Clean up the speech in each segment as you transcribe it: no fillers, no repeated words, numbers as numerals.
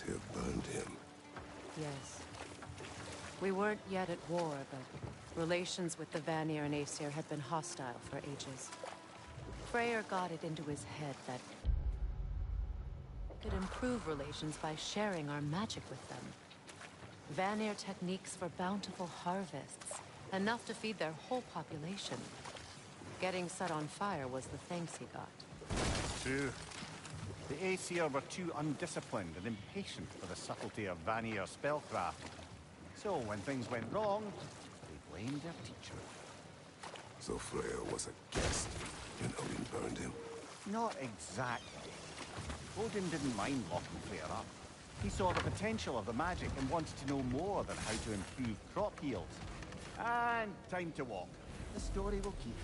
Aesir burned him. Yes. We weren't yet at war, but relations with the Vanir and Aesir had been hostile for ages. Freyr got it into his head that we could improve relations by sharing our magic with them. Vanir techniques for bountiful harvests, enough to feed their whole population. Getting set on fire was the thanks he got. True. The Aesir were too undisciplined and impatient for the subtlety of Vanir spellcraft. So when things went wrong, they blamed their teacher. So Freyr was a guest, and Odin burned him? Not exactly. Odin didn't mind locking Freyr up. He saw the potential of the magic and wanted to know more than how to improve crop yields. And time to walk. The story will keep.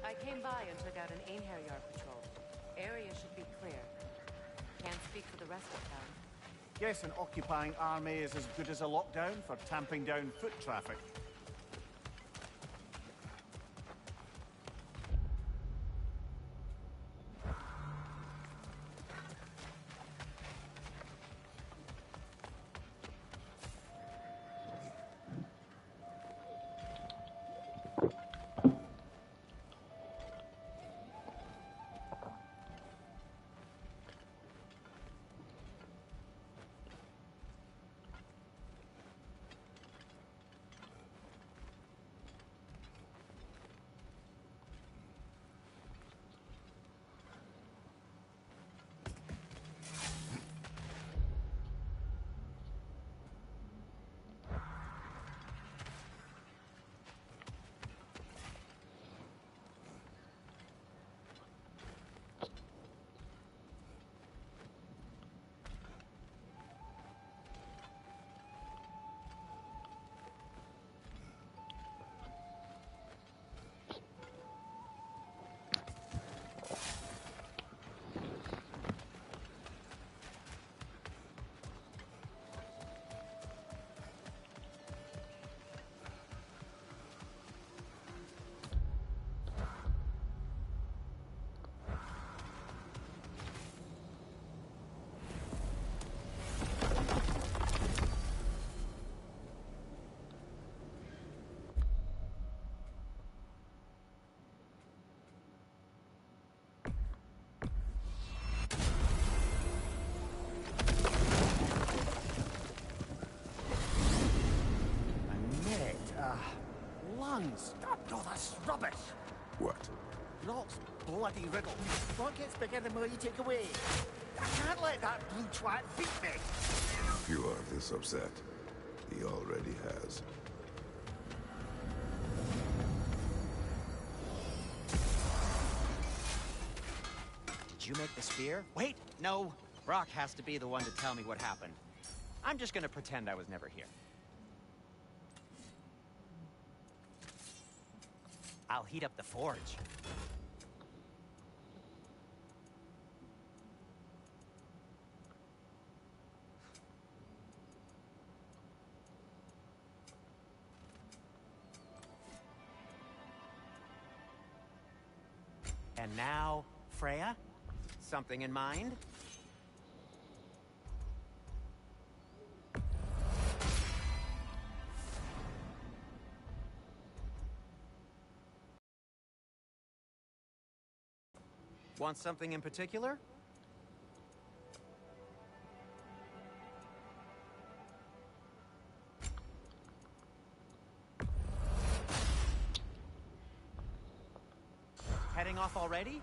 I came by and took out an Einherjar patrol. Area should be clear. Can't speak for the rest of town. Guess an occupying army is as good as a lockdown for tamping down foot traffic. Stop all this rubbish! What? Rock's bloody riddle. What gets bigger the more you take away? I can't let that blue twat beat me! If you are this upset, he already has. Did you make the spear? Wait, no. Brock has to be the one to tell me what happened. I'm just gonna pretend I was never here. I'll heat up the forge. And now, Freya? Something in mind? Want something in particular? cooling off already?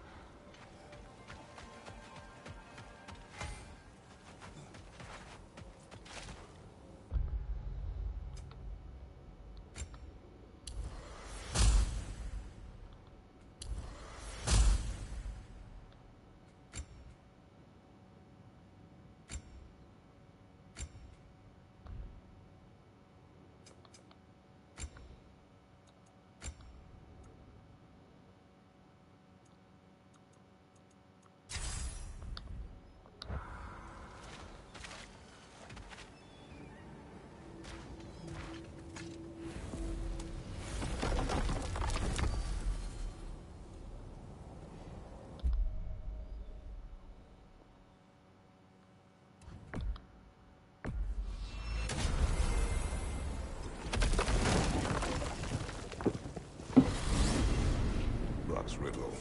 Riddle.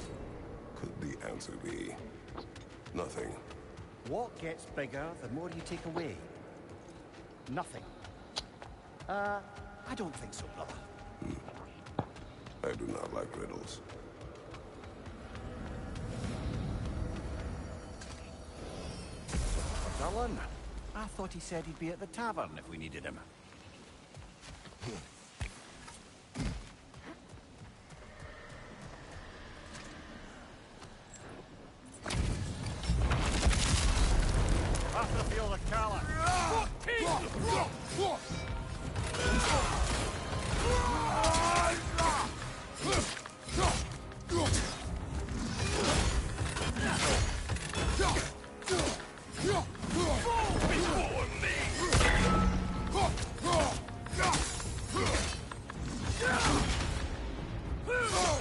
Could the answer be nothing? What gets bigger the more you take away? Nothing. I don't think so, brother. I do not like riddles. Dylan, I thought he said he'd be at the tavern if we needed him. After feel the collar.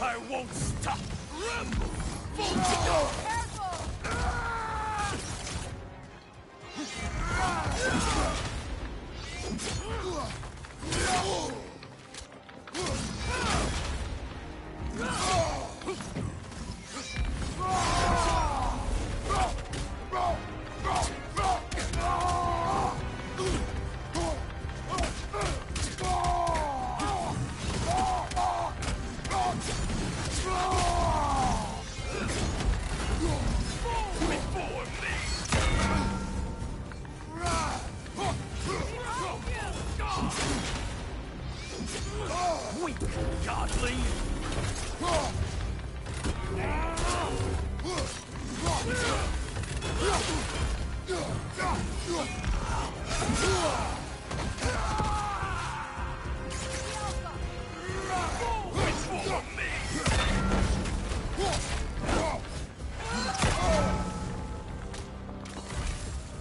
I won't stop! Weak godling!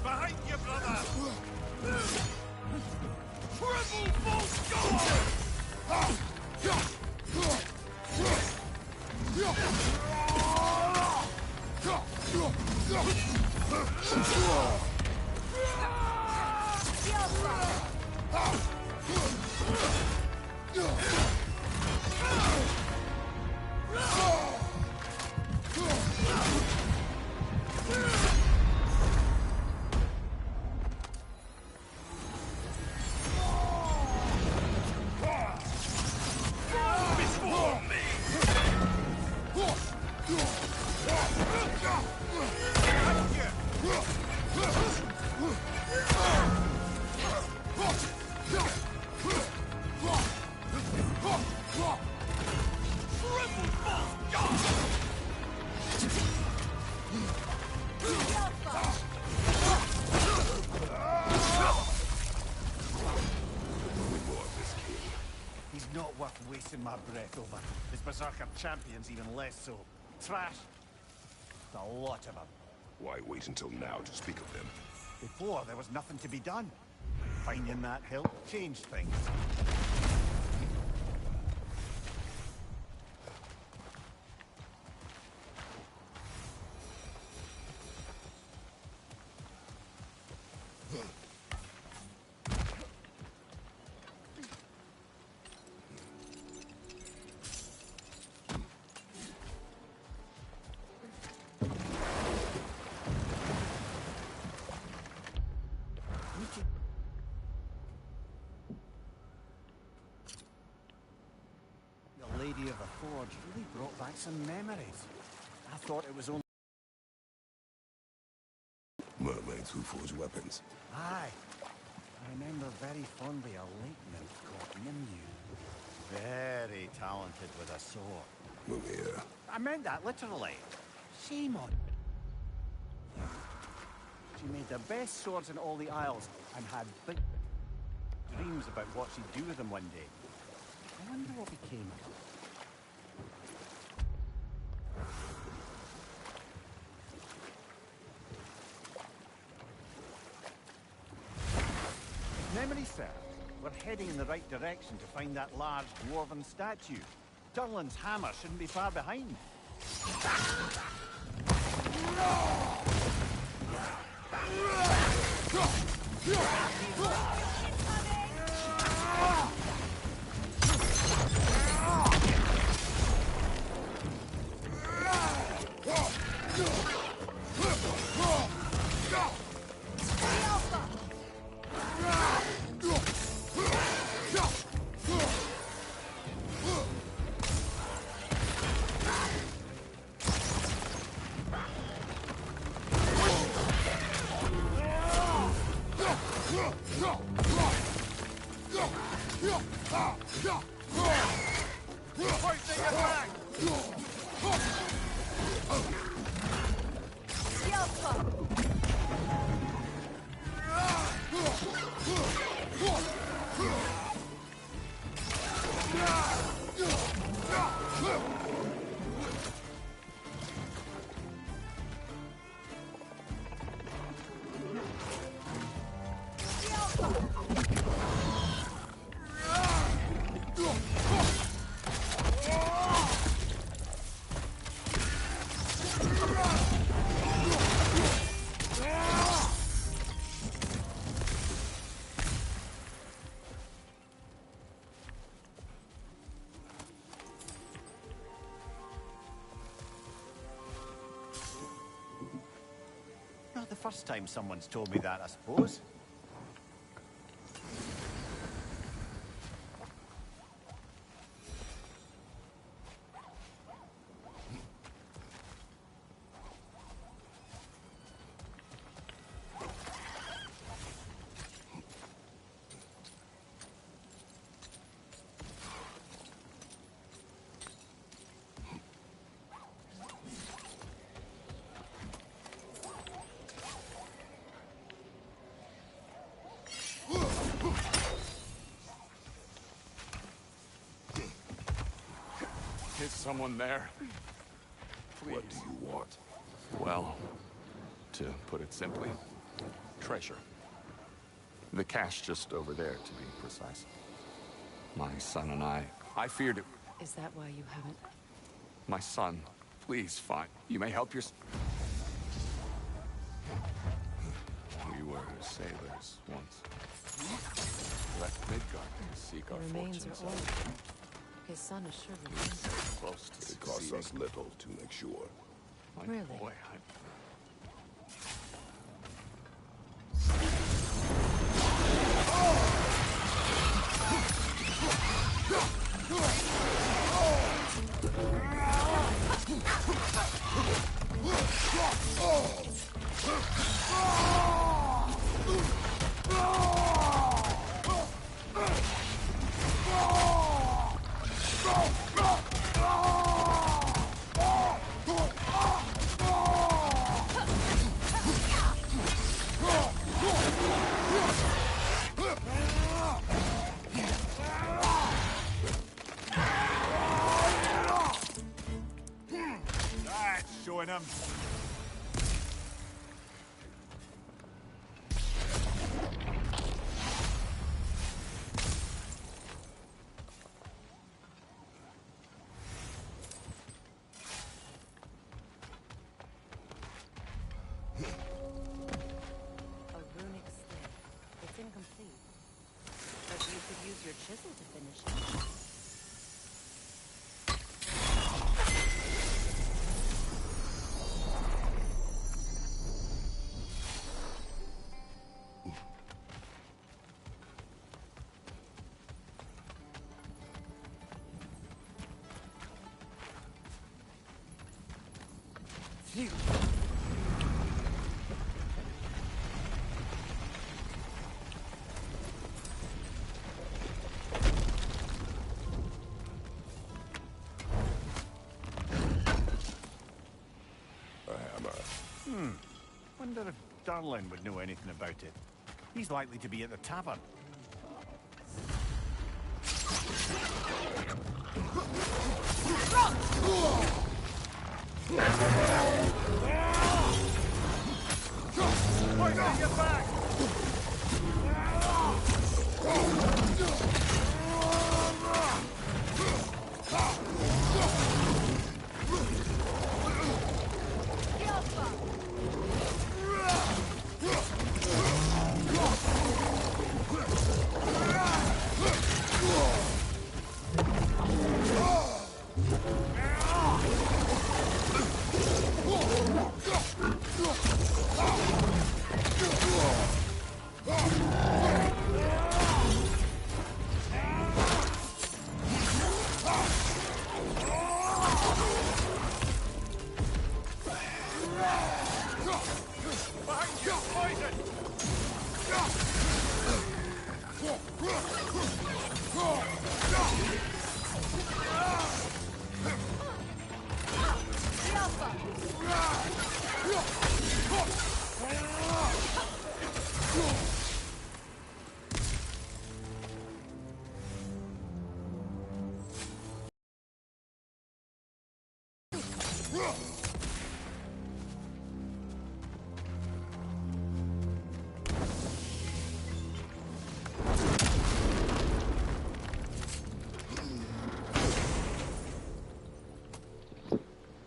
Behind you, brother! Triple full guard! He's not worth wasting my breath over. His Berserker champion's even less so. Trash. A lot of them. Why wait until now to speak of them? Before, there was nothing to be done. Finding that hill changed things. The Lady of the Forge really brought back some memories. thought it was only... Mermaids who forge weapons. Aye. I remember very fondly a lake nymph called Nimue. Very talented with a sword. Mumia. I meant that literally. Shame on. She made the best swords in all the Isles and had big dreams about what she'd do with them one day. I wonder what became of her. Memory serves. We're heading in the right direction to find that large dwarven statue. Durlin's hammer shouldn't be far behind. Not the first time someone's told me that, I suppose. Is someone there? Please. What do you want? Well, to put it simply, treasure. The cache just over there, to be precise. My son and I feared it. Is that why you haven't? My son, please, fine. You may help your... We were sailors once. Left Midgard to seek our The remains fortunes. are old. His son assuredly He's is. close to It costs succeeding. us little to make sure. My Really? boy, That's showing him. A runic slate. It's incomplete. But you could use your chisel to finish it. A hammer. Wonder if Darlin would know anything about it. He's likely to be at the tavern. I gotta get back! Behind you, poison!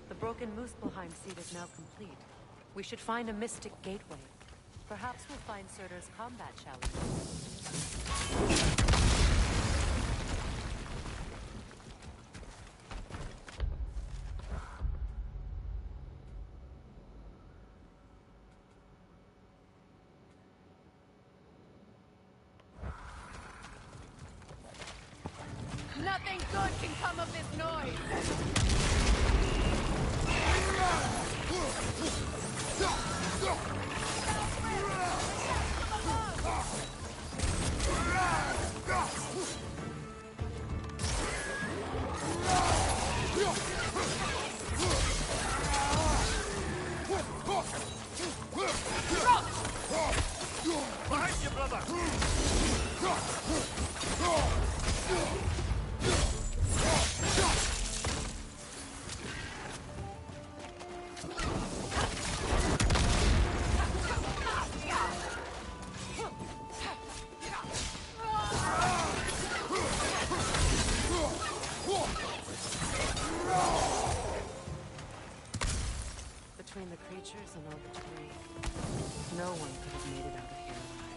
The broken Muspelheim seed is now complete. We should find a mystic gateway. Perhaps we'll find Surtur's combat challenge. Nothing good can come of this noise! Behind you, brother! Between the creatures and all the debris, no one could have made it out of here alive.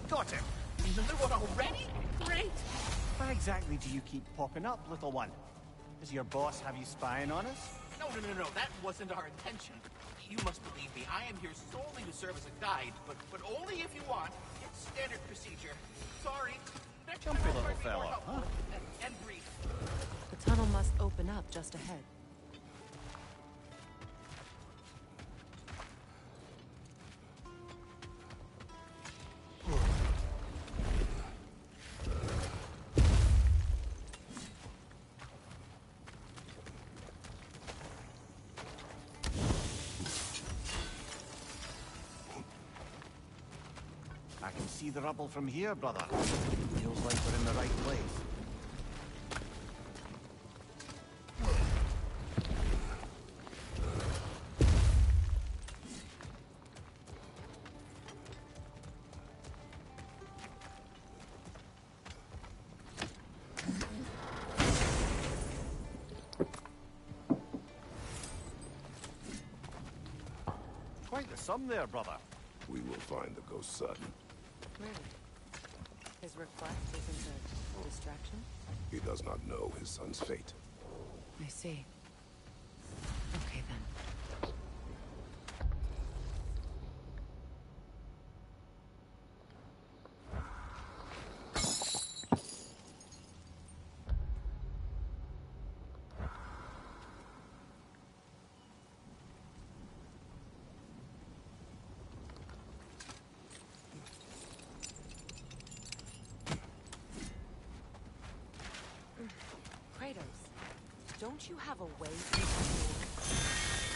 Got him! Another one already? Great! Why exactly do you keep popping up, little one? Does your boss have you spying on us? No, that wasn't our intention. You must believe me, I am here solely to serve as a guide, but only if you want. It's standard procedure. Sorry. Next time Jumpy I'll try little to be more fella, helpful huh? and brief. The tunnel must open up just ahead. I can see the rubble from here, brother. Feels like we're in the right place. Quite the sum there, brother. We will find the ghost son. Really? His request isn't a distraction? He does not know his son's fate. I see. Okay, then. Kratos, don't you have a way to...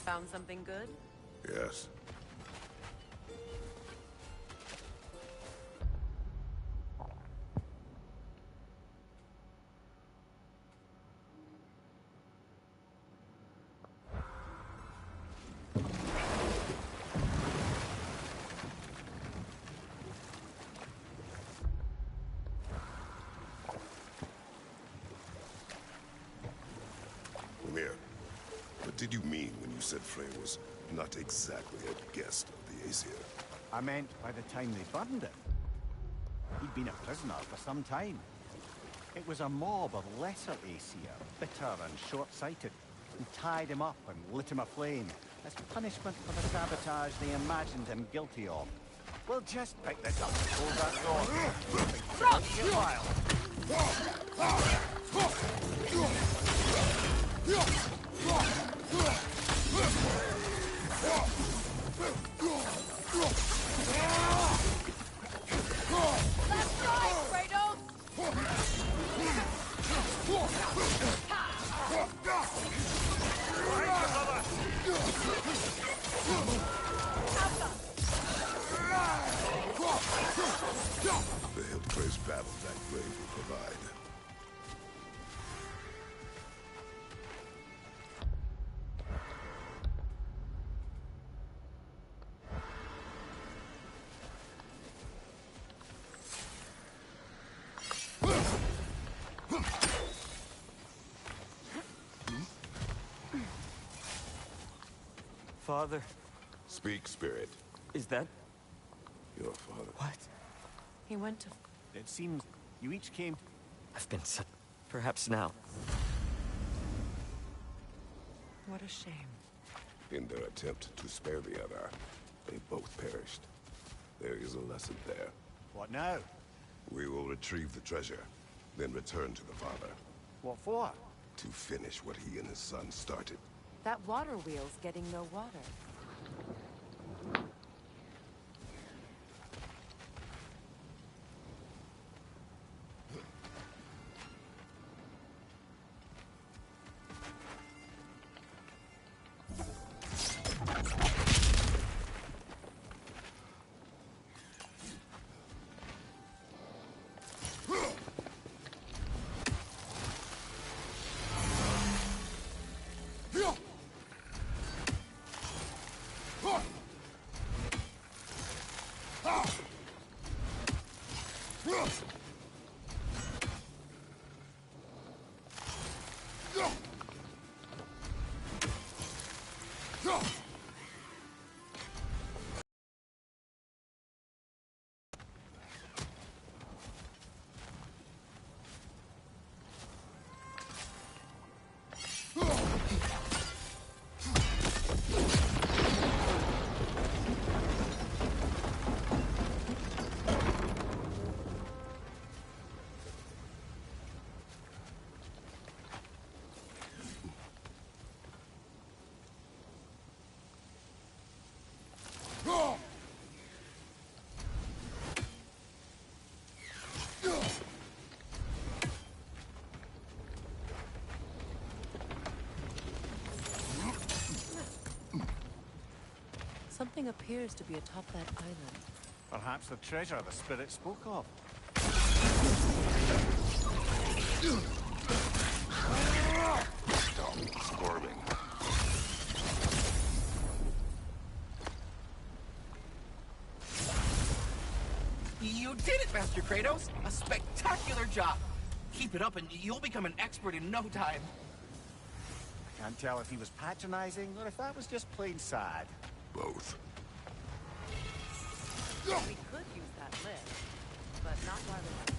Found something good? Yes. Mimir, what did you mean when you said Frey was not exactly a guest of the Aesir? I meant by the time they burned it. He'd been a prisoner for some time. It was a mob of lesser Aesir, bitter and short-sighted, who tied him up and lit him aflame as punishment for the sabotage they imagined him guilty of. We'll just pick this up and hold that door. Get wild. Left side, Kratos! The Hillcrest battle that grave will provide. Father, Speak, spirit. is that Your father. what? He went to... It seems you each came... I've been such... Perhaps now. What a shame. In their attempt to spare the other, they both perished. There is a lesson there. What now? We will retrieve the treasure, then return to the father What for? to finish what he and his son started. That water wheel's getting no water. Nothing appears to be atop that island. Perhaps the treasure the spirit spoke of. Stop squirming. You did it, Master Kratos! A spectacular job! Keep it up and you'll become an expert in no time. Can't tell if he was patronizing or if that was just plain sad. Both. We could use that lift, but not while we're up there.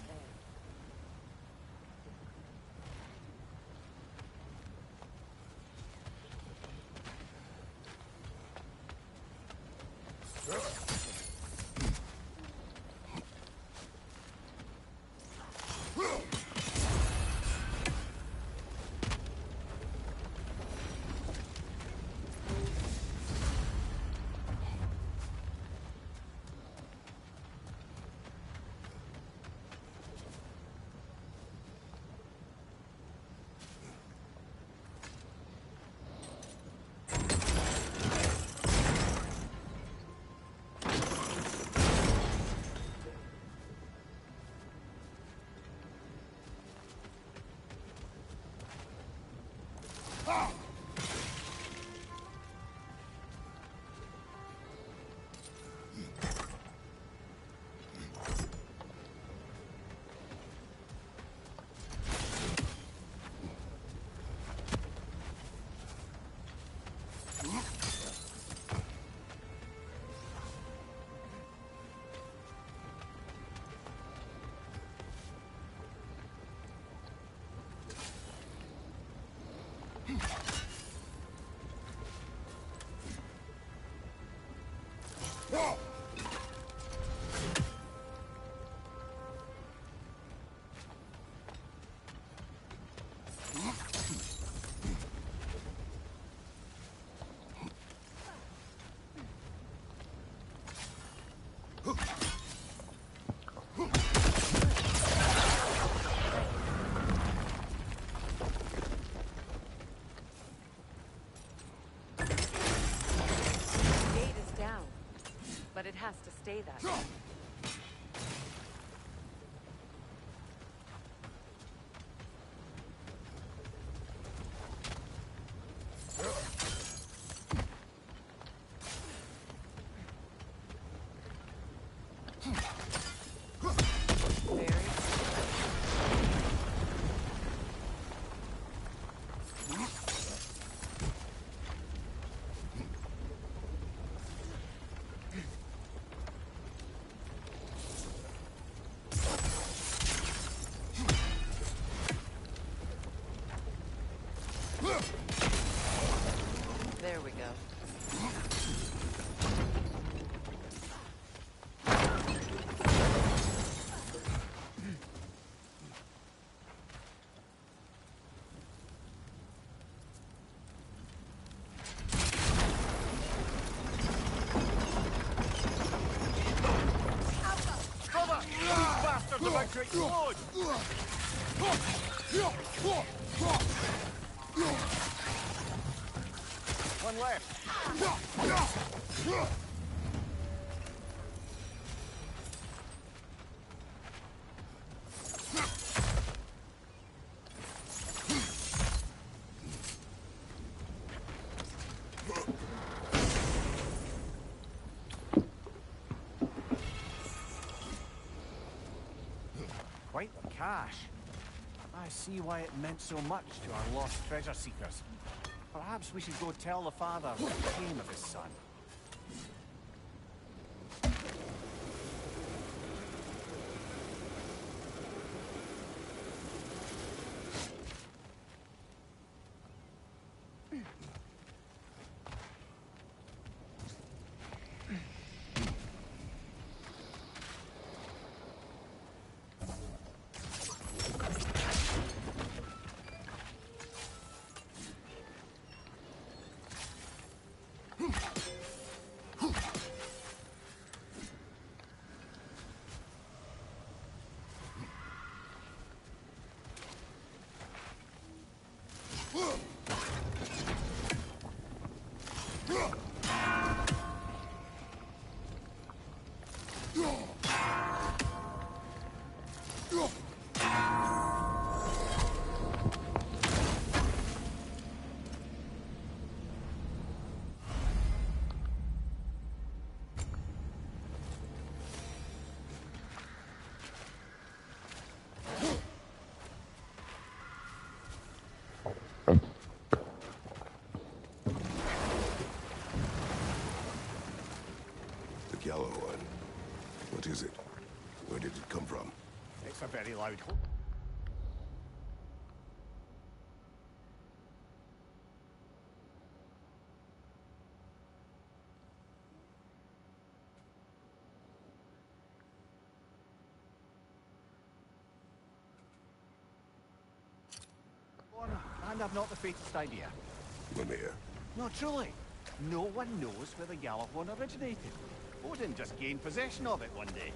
But it has to stay that way. There we go. Cover! These bastards about to explode! One left. Quite the cache. I see why it meant so much to our lost treasure seekers. Perhaps we should go tell the father what became of his son. did it come from? It's a very loud and I've not the faintest idea. Mimir. No, truly. No one knows where the Gjallarhorn originated. Odin just gained possession of it one day.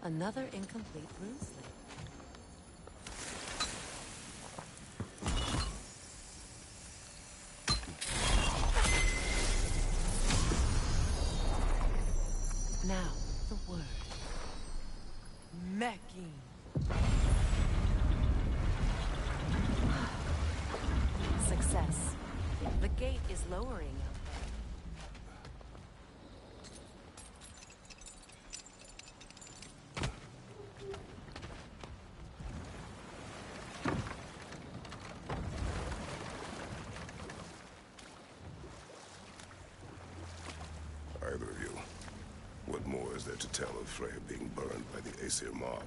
Another incomplete rune slate. Now, the word. Mecking. Success. The gate is lowering out there. Either of you. What more is there to tell of Frey being burned by the Aesir mob?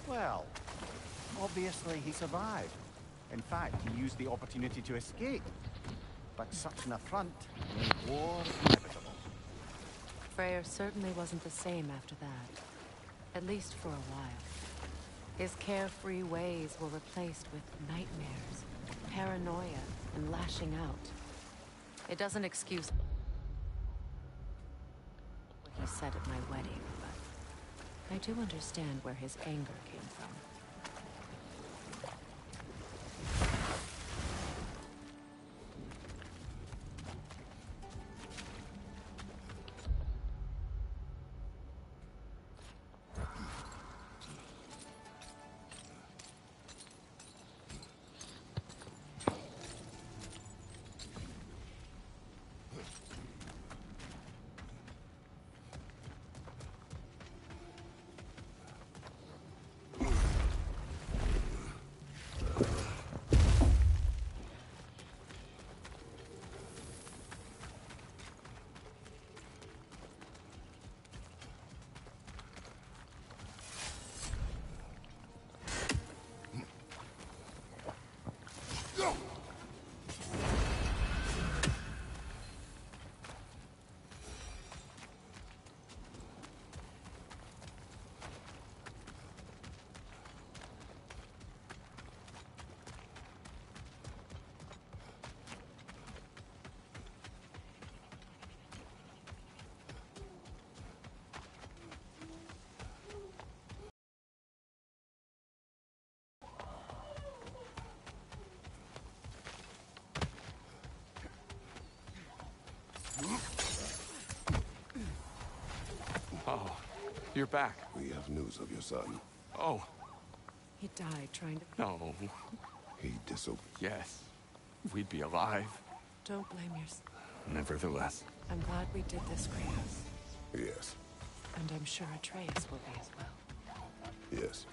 Well, obviously he survived. In fact, he used the opportunity to escape. But such an affront made war inevitable. Freyr certainly wasn't the same after that. At least for a while. His carefree ways were replaced with nightmares, paranoia, and lashing out. It doesn't excuse what he said at my wedding, but I do understand where his anger came from. Oh, you're back. We have news of your son. Oh, He died trying to... no. He disobeyed. Yes, we'd be alive. Don't blame yourself. Nevertheless. I'm glad we did this, Kratos. Yes. And I'm sure Atreus will be as well. Yes.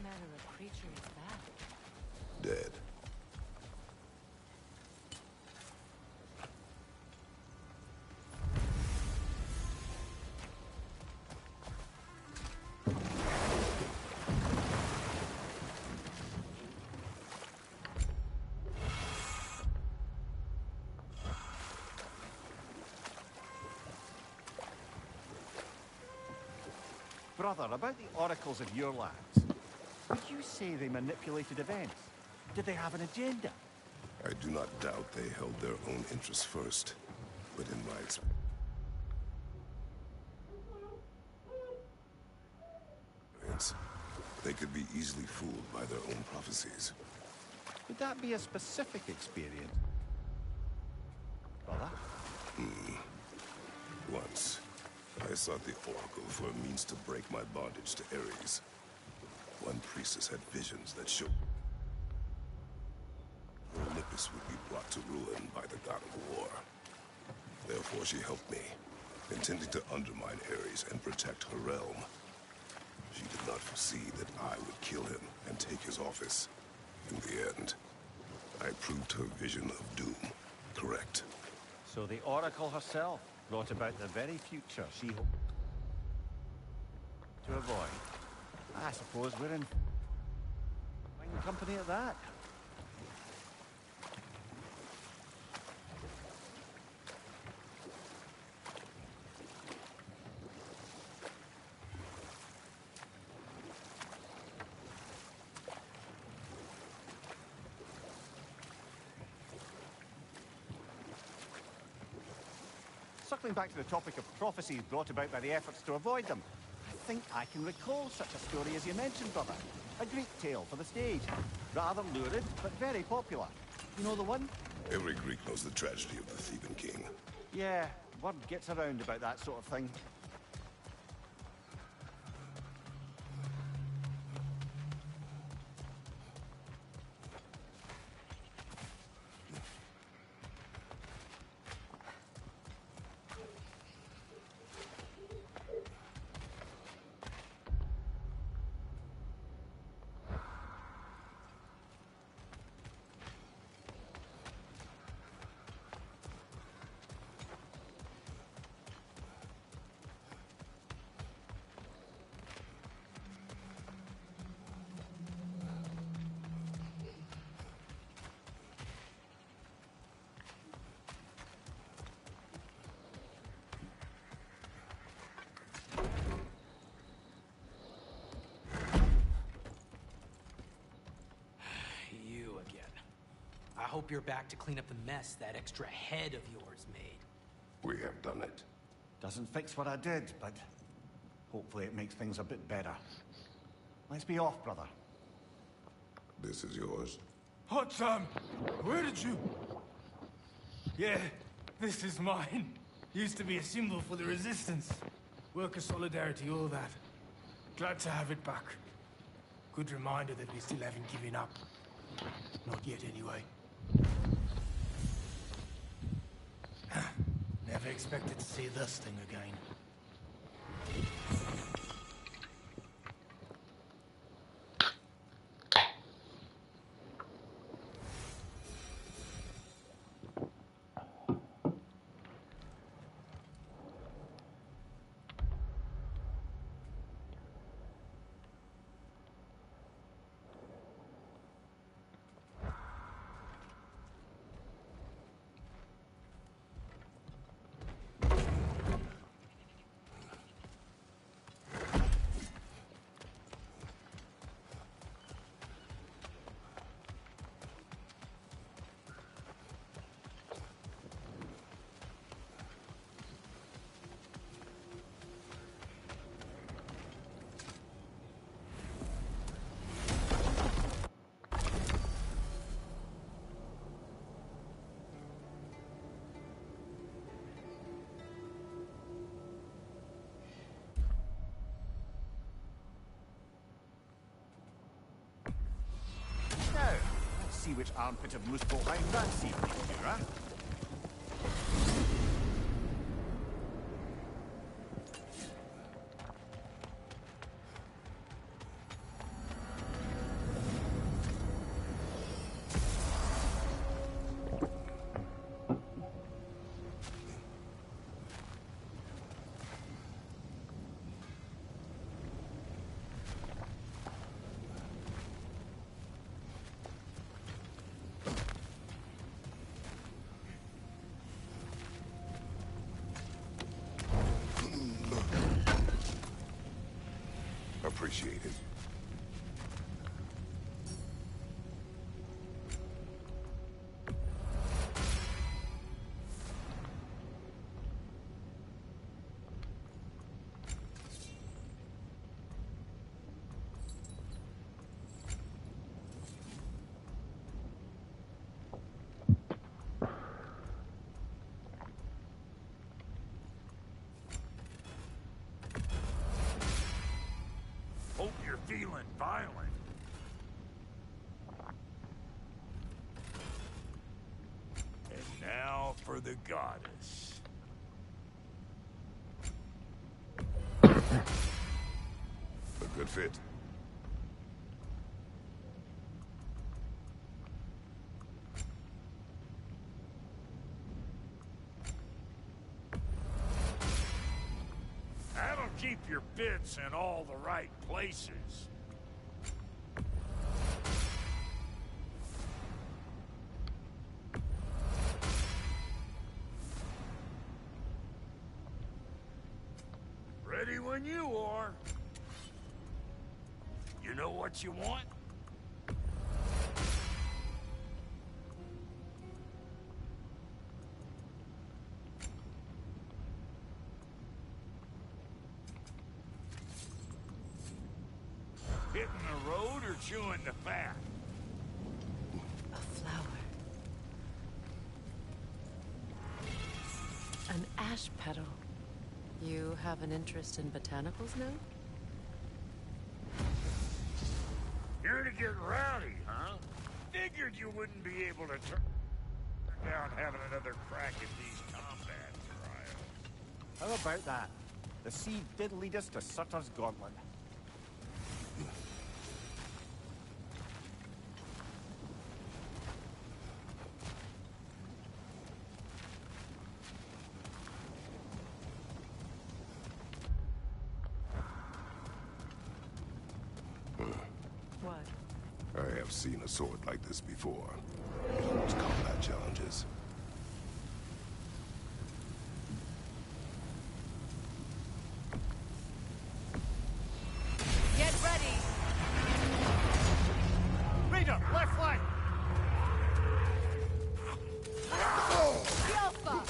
manner of creature is that? Dead. Brother, about the oracles of your lands, would you say they manipulated events? Did they have an agenda? I do not doubt they held their own interests first, but in my experience, they could be easily fooled by their own prophecies. Would that be a specific experience? Brother? Once, I sought the Oracle for a means to break my bondage to Ares. One priestess had visions that showed Olympus would be brought to ruin by the god of war. Therefore she helped me, intending to undermine Ares and protect her realm. She did not foresee that I would kill him and take his office. In the end, I proved her vision of doom correct. So the Oracle herself brought about the very future she hoped to avoid. I suppose we're in fine company at that. Circling back to the topic of prophecies brought about by the efforts to avoid them, I think I can recall such a story as you mentioned, brother. A Greek tale for the stage. Rather lurid, but very popular. You know the one? Every Greek knows the tragedy of the Theban king. Yeah, word gets around about that sort of thing. You again. I hope you're back to clean up the mess that extra head of yours made. We have done it. Doesn't fix what I did, but hopefully it makes things a bit better. Let's be off, brother. This is yours. Hot Sam, where did you... Yeah, this is mine. Used to be a symbol for the resistance. Worker solidarity, all that. Glad to have it back. Good reminder that we still haven't given up. Not yet, anyway. Never expected to see this thing again. Now, let's see which armpit of Muspelheim that seems to do, huh? appreciate it. Hope you're feeling violent. And now for the goddess. A good fit. That'll keep your bits in all the right places. Ready when you are. You know what you want? Hitting the road or chewing the fat? A flower. An ash petal. You have an interest in botanicals now? Here to get rowdy, huh? Figured you wouldn't be able to turn down having another crack at these combat trials. How about that? The seed did lead us to Sutter's Gauntlet. What? I have seen a sword like this before. It holds combat challenges. Get ready! Raider, left flank! Alpha! Left flank!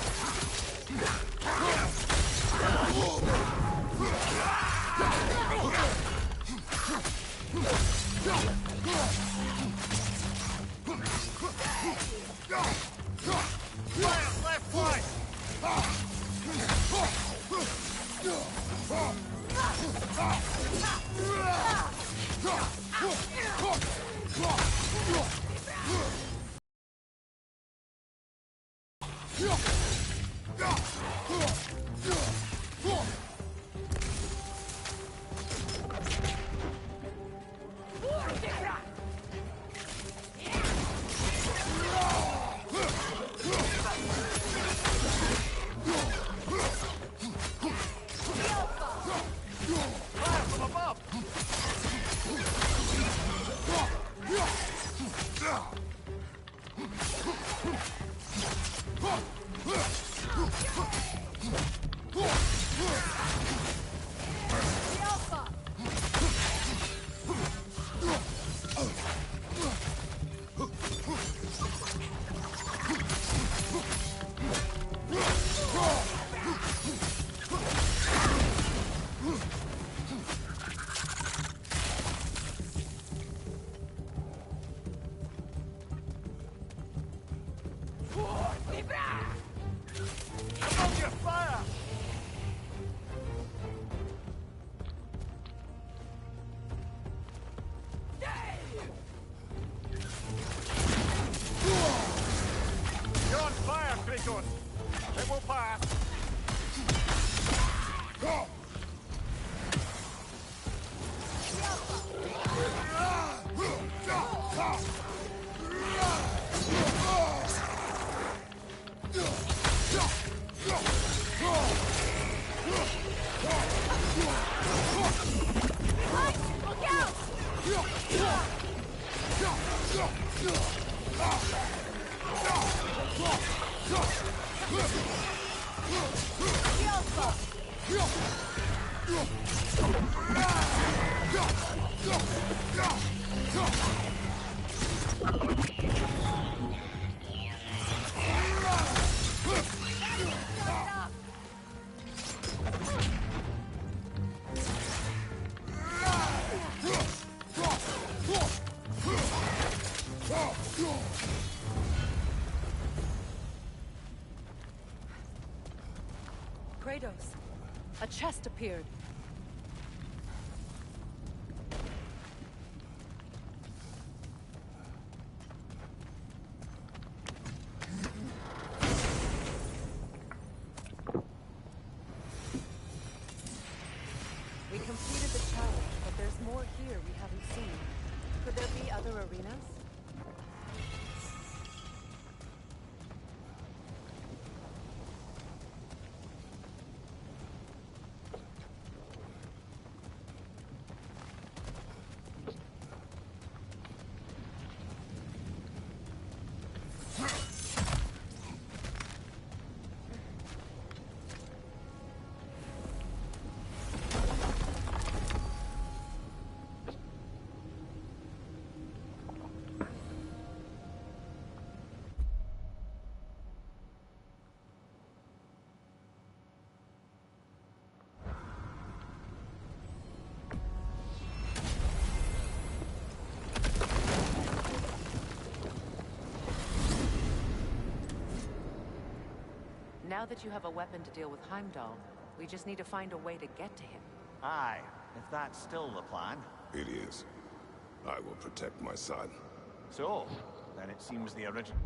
Fire from above! Alpha! Above you, fire! You're on fire, Kratos! It will pass! Look out! Alpha! Kratos, a chest appeared. We completed the challenge, but there's more here we haven't seen. Could there be other arenas? Now that you have a weapon to deal with Heimdall, we just need to find a way to get to him. Aye, if that's still the plan. It is. I will protect my son. So, then it seems the original...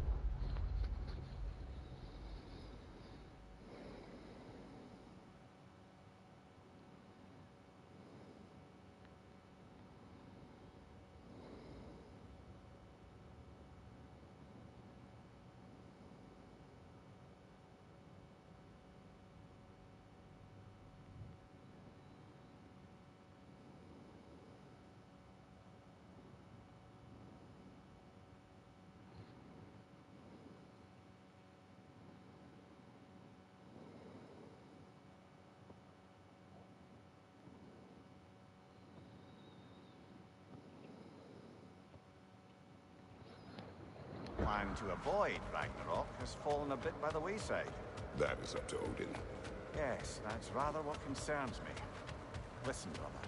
plan to avoid Ragnarok has fallen a bit by the wayside. That is up to Odin. Yes, that's rather what concerns me. Listen, brother,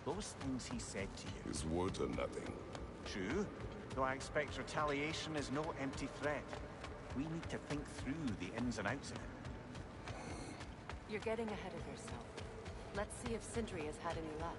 those things he said to you... His words are nothing. True, though I expect retaliation is no empty threat. We need to think through the ins and outs of it. You're getting ahead of yourself. Let's see if Sindri has had any luck.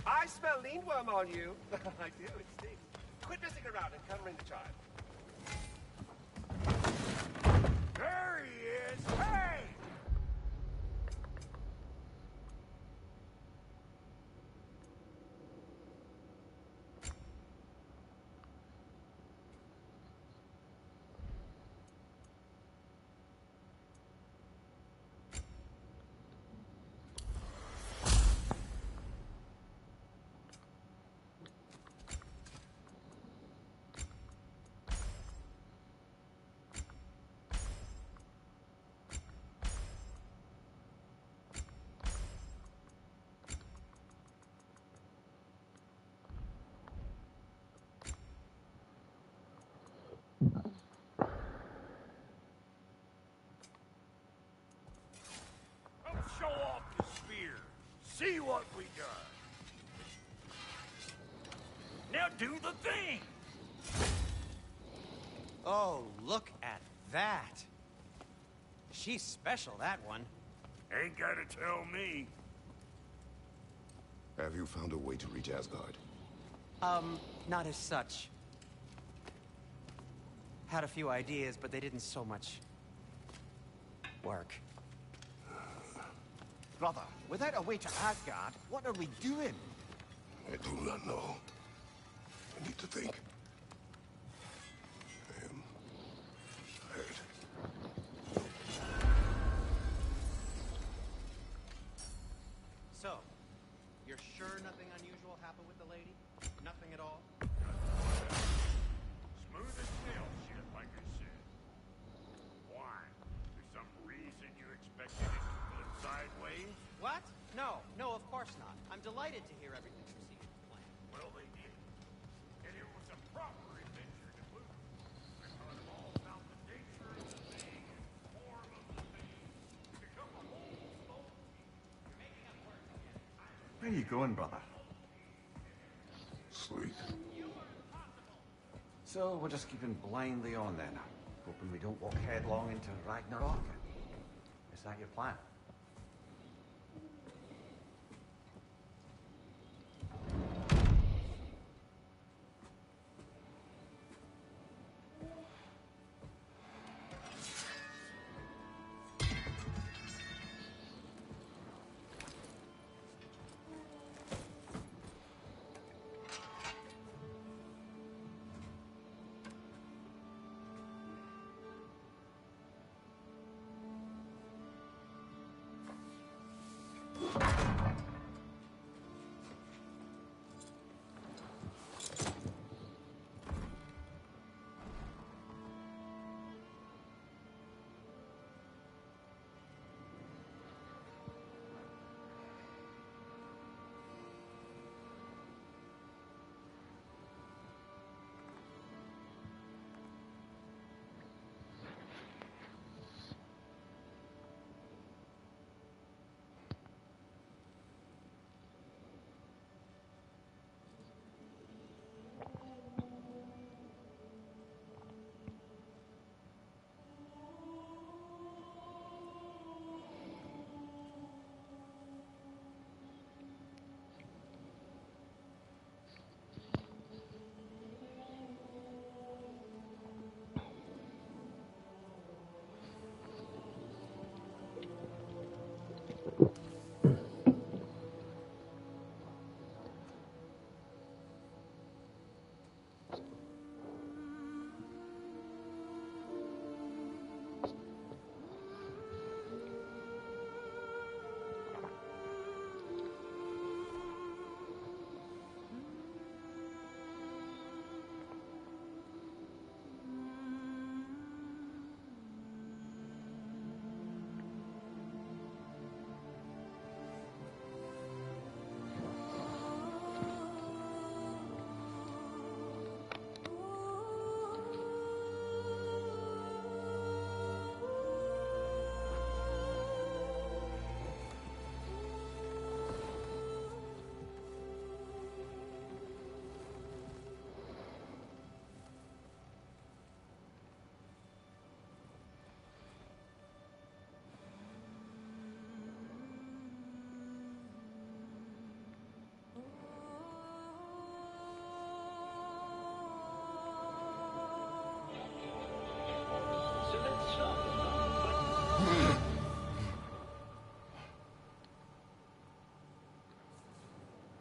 I smell leanworm on you. I do, it stinks. Quit messing around and come ring the chime. There he is! Hey! Show off the spear. See what we got. Now do the thing. Oh, look at that. She's special, that one. Ain't gotta tell me. Have you found a way to reach Asgard? Not as such. Had a few ideas, but they didn't so much work. Brother, without a way to Asgard, what are we doing? I do not know. I need to think. I am tired. So, you're No, of course not. I'm delighted to hear everything proceeded to plan. Well, they did. And it was a proper adventure to boot. I taught them all about the nature of the thing and form of the thing. Become a whole smoke. You're making up words again. Where are you going, brother? Sleep. So we're just keeping blindly on then, hoping we don't walk headlong into Ragnarok. Is that your plan?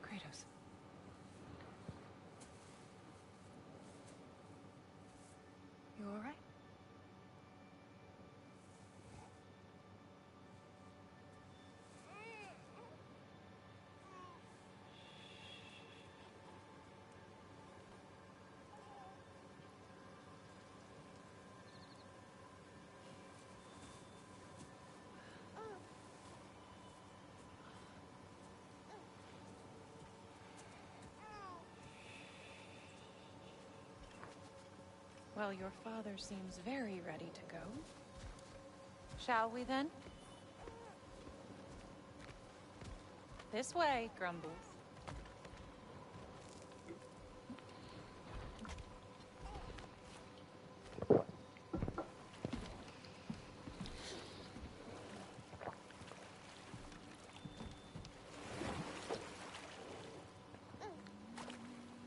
Kratos. You all right? Well, your father seems very ready to go. Shall we then? This way, Grumbles.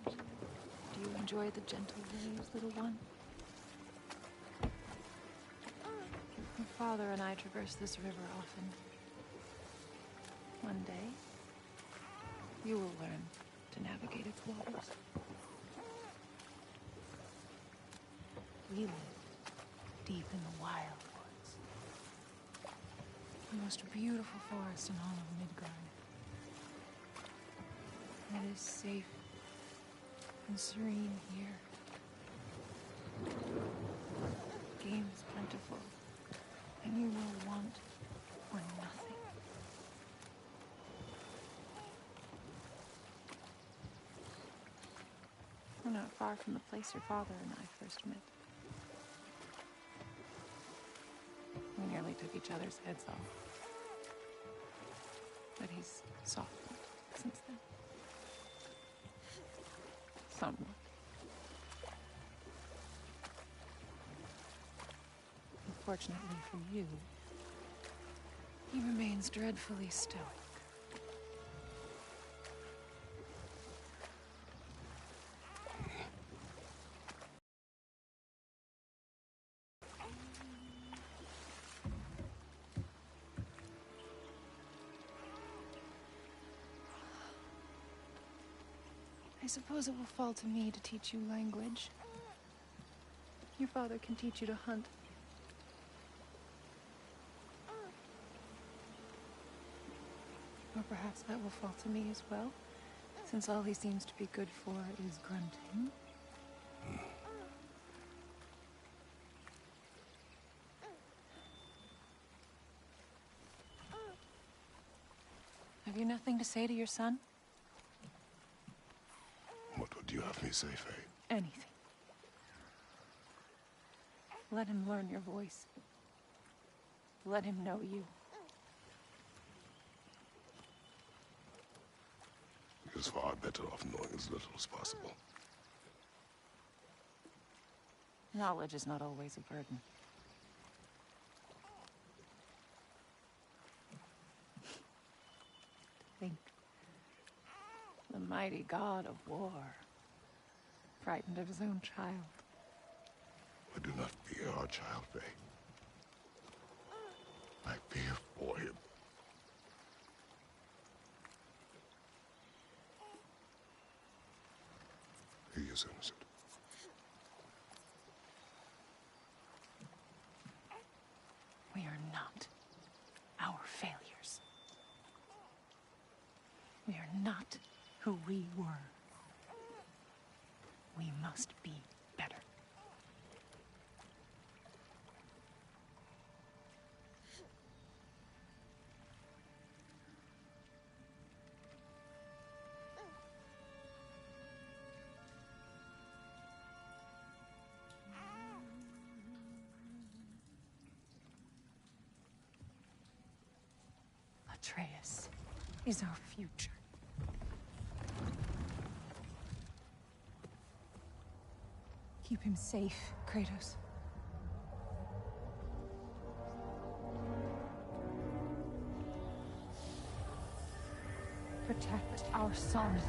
Do you enjoy the gentle waves, little one? Your father and I traverse this river often. One day, you will learn to navigate its waters. We live deep in the wild woods. The most beautiful forest in all of Midgard. It is safe and serene here. Game is plentiful, and you will want for nothing. not far from the place your father and I first met. We nearly took each other's heads off. But he's softened since then. Somewhat. Unfortunately for you, he remains dreadfully stoic. I suppose it will fall to me to teach you language. Your father can teach you to hunt. Or perhaps that will fall to me as well, since all he seems to be good for is grunting. Have you nothing to say to your son? What would you have me say, Faye? Anything. Let him learn your voice. Let him know you. He is far better off knowing as little as possible. Knowledge is not always a burden. Think. The mighty god of war, frightened of his own child. I do not fear our child, Faye. I fear for him. He is innocent. We are not our failures. We are not who we were. We must be better. Atreus is our future. Keep him safe, Kratos. Protect our son.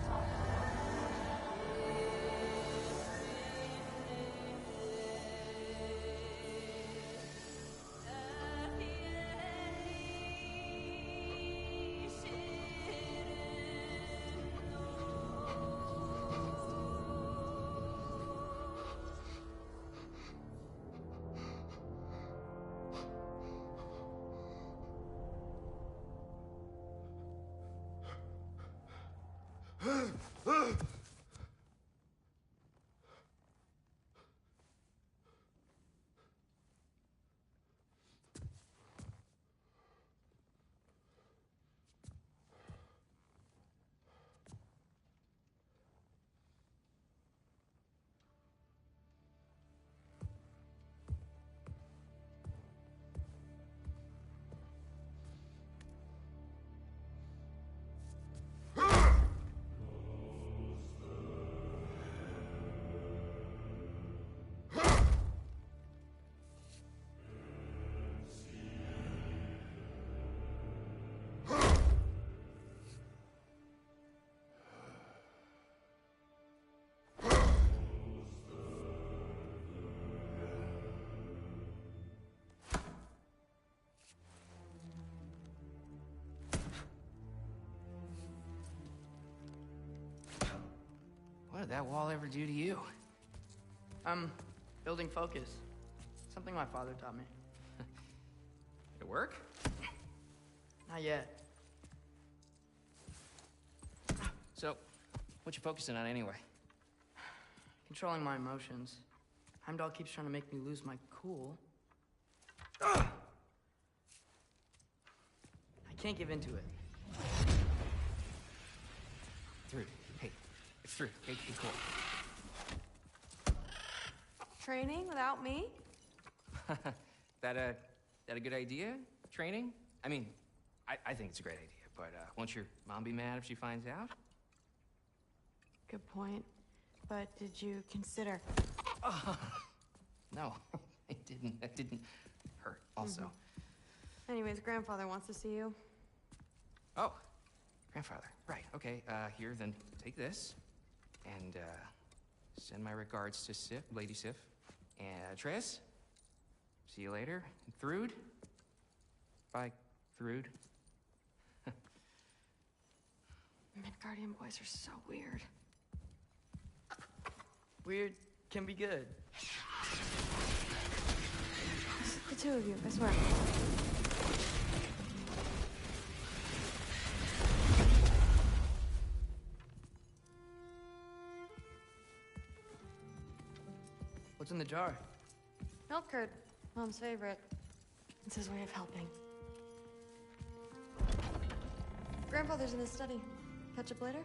What did that wall ever do to you? Building focus. Something my father taught me. Did it work? Not yet. So, what you focusing on anyway? Controlling my emotions. Heimdall keeps trying to make me lose my cool. I can't give into it. Through. Hey, it's through. Hey, be cool. Training without me? That a good idea? Training? I mean, I think it's a great idea, but won't your mom be mad if she finds out? Good point. But did you consider... No, I didn't. That didn't hurt, also. Anyways, grandfather wants to see you. Oh, grandfather. Right, okay. Here, then take this. And, send my regards to Sif, Lady Sif. And, Triss. See you later. And Thrude. Bye, Thrude. Midgardian boys are so weird. Weird can be good. The two of you, I swear. What's in the jar? Milk curd. Mom's favorite. It's his way of helping. Grandfather's in his study. Catch up later?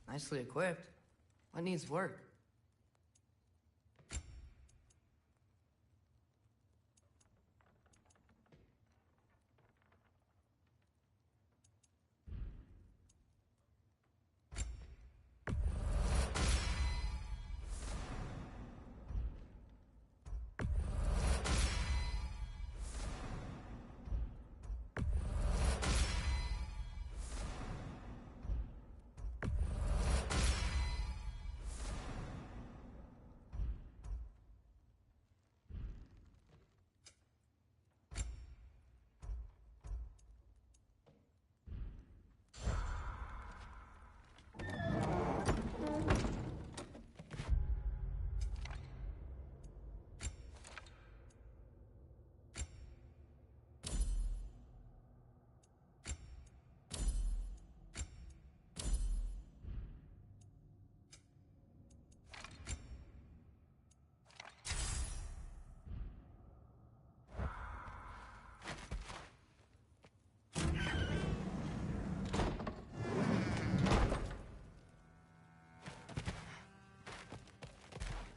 Nicely equipped. What needs work?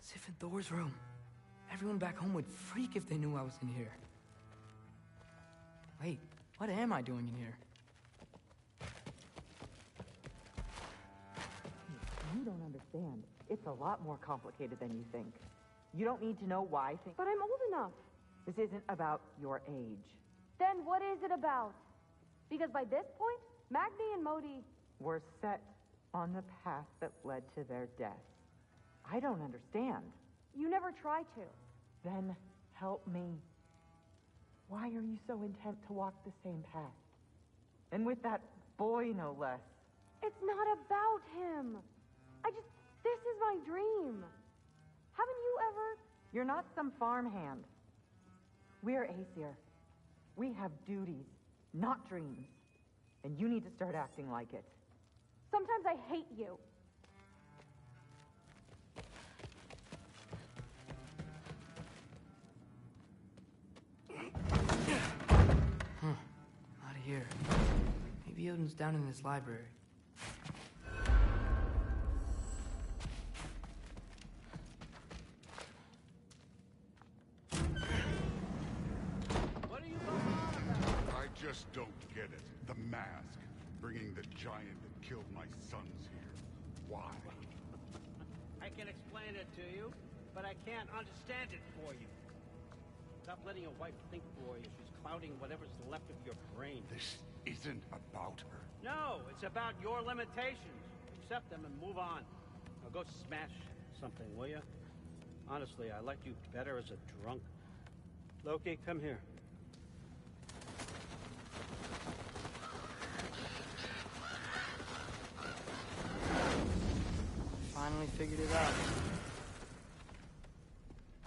Sif and Thor's room. Everyone back home would freak if they knew I was in here. Wait, what am I doing in here? You don't understand. It's a lot more complicated than you think. You don't need to know why things... But I'm old enough. This isn't about your age. Then what is it about? Because by this point, Magni and Modi... were set on the path that led to their death. I don't understand. You never try to. Then help me. Why are you so intent to walk the same path? And with that boy, no less. It's not about him. This is my dream. Haven't you ever... You're not some farmhand. We're Aesir. We have duties, not dreams. And you need to start acting like it. Sometimes I hate you. Out of here. Maybe Odin's down in his library. What are you going on about? I just don't get it. The mask. Bringing the giant that killed my sons here. Why? I can explain it to you, but I can't understand it for you. Stop letting your wife think for you. She's clouding whatever's left of your brain. This isn't about her. No, it's about your limitations. Accept them and move on. Now go smash something, will you? Honestly, I liked you better as a drunk. Loki, come here. finally figured it out.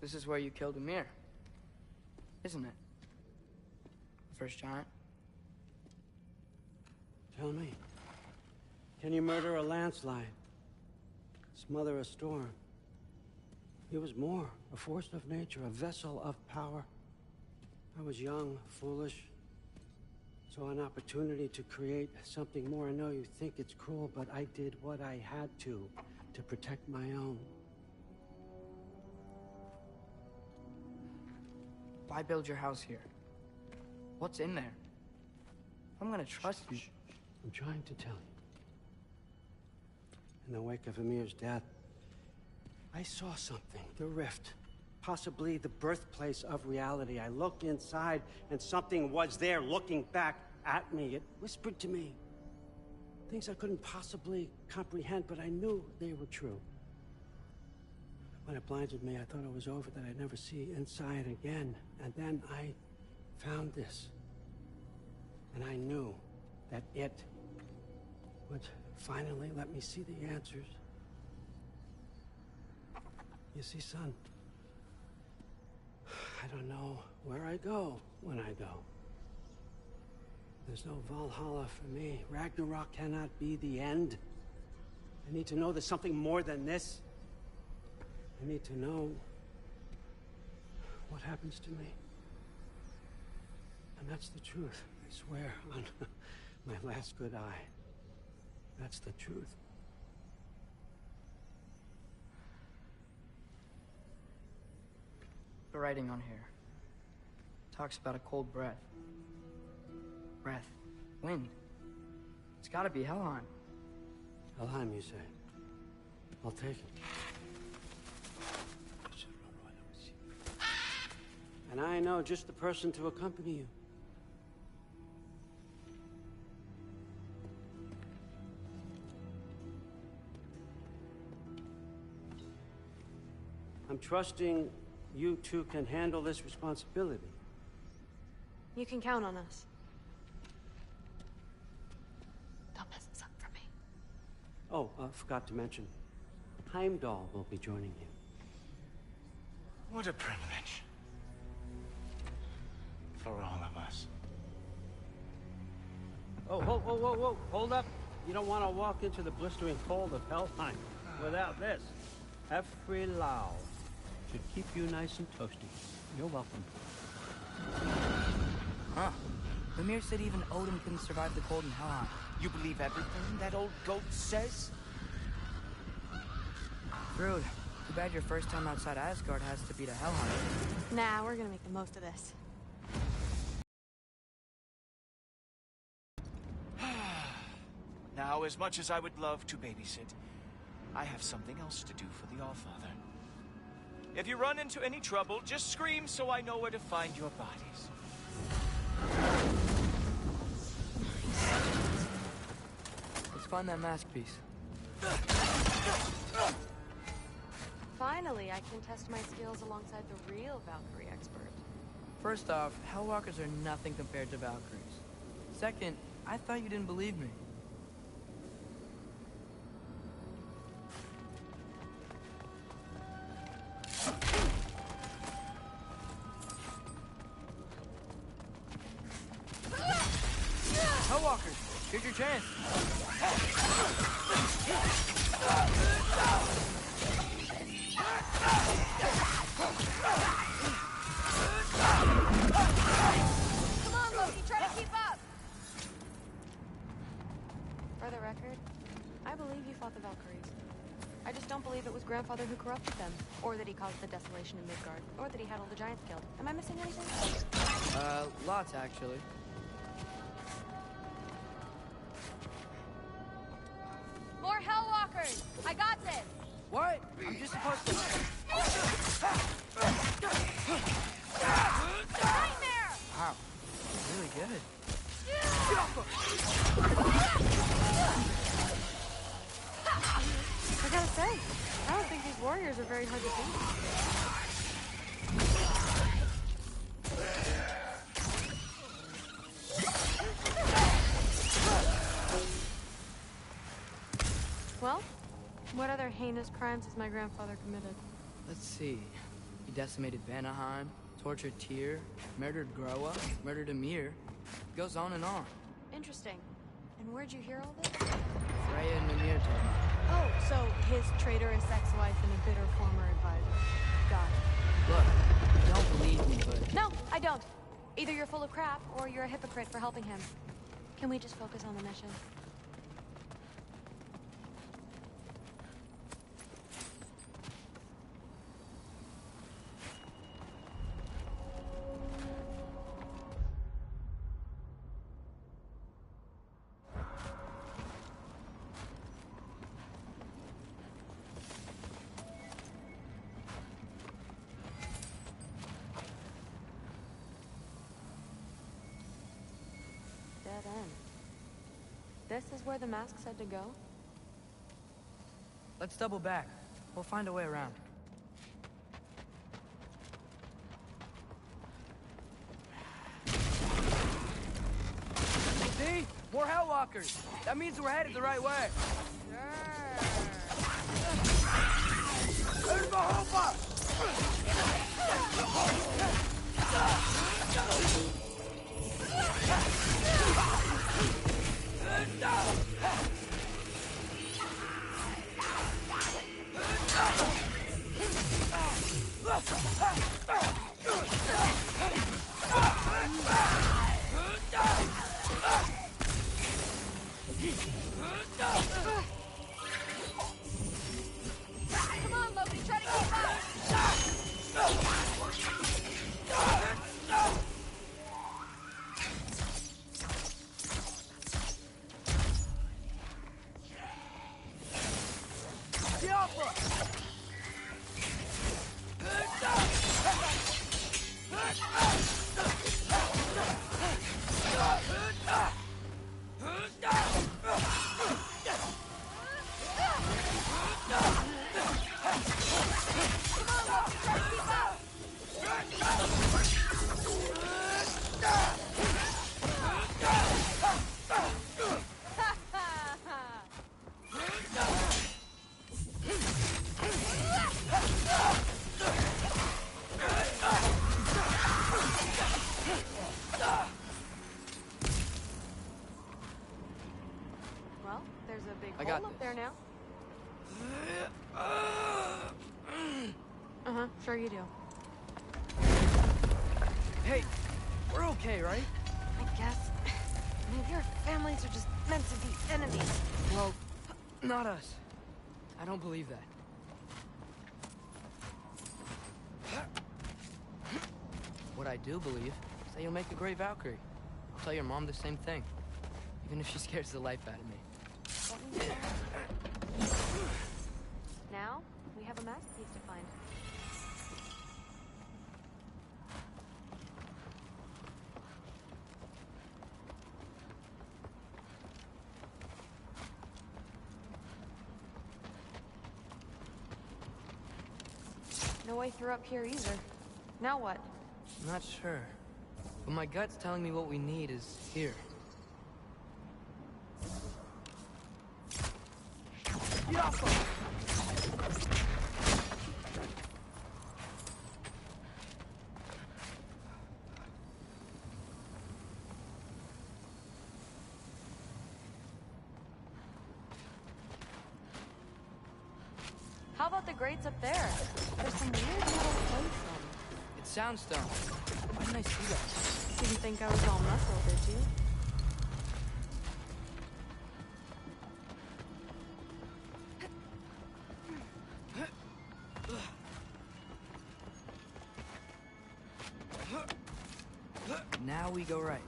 This is where you killed Ymir, isn't it? The first giant? Tell me, can you murder a landslide? Smother a storm? He was more, a force of nature, a vessel of power. I was young, foolish, saw an opportunity to create something more. I know you think it's cruel, but I did what I had to protect my own. Why build your house here? What's in there? I'm gonna trust you. I'm trying to tell you. In the wake of Ymir's death, I saw something, the rift. Possibly the birthplace of reality. I looked inside, and something was there looking back at me. It whispered to me things I couldn't possibly comprehend, but I knew they were true. When it blinded me, I thought it was over, that I'd never see inside again. And then I found this. And I knew that it would finally let me see the answers. You see, son, I don't know where I go when I go. There's no Valhalla for me. Ragnarok cannot be the end. I need to know there's something more than this. I need to know what happens to me. And that's the truth. I swear on my last good eye. That's the truth. The writing on here talks about a cold breath. Breath. Wind. It's gotta be Helheim. Helheim, you say? I'll take it. And I know just the person to accompany you. I'm trusting you two can handle this responsibility. You can count on us. Don't mess this up for me. Oh, forgot to mention. Heimdall will be joining you. What a privilege. For all of us. Oh, whoa, whoa, whoa, whoa. Hold up. You don't want to walk into the blistering cold of Helheim without this. Efri-Lau should keep you nice and toasty. You're welcome. Huh. Ymir said even Odin couldn't survive the cold in Helheim. You believe everything that old goat says? Rude. Too bad your first time outside Asgard has to be to Helheim. Nah, we're gonna make the most of this. Now, as much as I would love to babysit, I have something else to do for the Allfather. If you run into any trouble, just scream so I know where to find your bodies. Let's find that mask piece. Finally, I can test my skills alongside the real Valkyrie expert. First off, Hellwalkers are nothing compared to Valkyries. Second, I thought you didn't believe me. Hellwalkers, here's your chance. Come on, Loki, try to keep up! For the record, I believe you fought the Valkyries. I just don't believe it was Grandfather who corrupted them, or that he caused the desolation in Midgard, or that he had all the giants killed. Am I missing anything? Lots, actually. More Hellwalkers! I got this! What? I'm just supposed to... Nightmare! Wow. Really good. I gotta say, I don't think these warriors are very hard to beat. Well, What other heinous crimes has my grandfather committed? Let's see. He decimated Vanaheim, tortured Tyr, murdered Groa, murdered Emir. Goes on and on. Interesting. And where'd you hear all this? Freya and Emir told me. Oh, so his traitorous ex-wife and a bitter former advisor. Got it. Look, you don't believe me, but... No, I don't. Either you're full of crap, or you're a hypocrite for helping him. Can we just focus on the mission? Dead end. This is where the mask said to go? Let's double back. We'll find a way around. See? More Hellwalkers! That means we're headed the right way! There's the Hopa! Come on, Loki, try to keep up! Well, there's a big hole up there now. Uh-huh, sure you do. Hey, we're okay, right? I guess. Maybe our families are just meant to be enemies. Well, not us. I don't believe that. What I do believe is that you'll make a great Valkyrie. I'll tell your mom the same thing, even if she scares the life out of me. Now, we have a masterpiece to find. No way through up here either. Now what? I'm not sure, but my gut's telling me what we need is here. How about the grates up there? There's some weird metal plates on them. It's soundstone. Why didn't I see that? Didn't think I was all muscle, did you? Now we go right.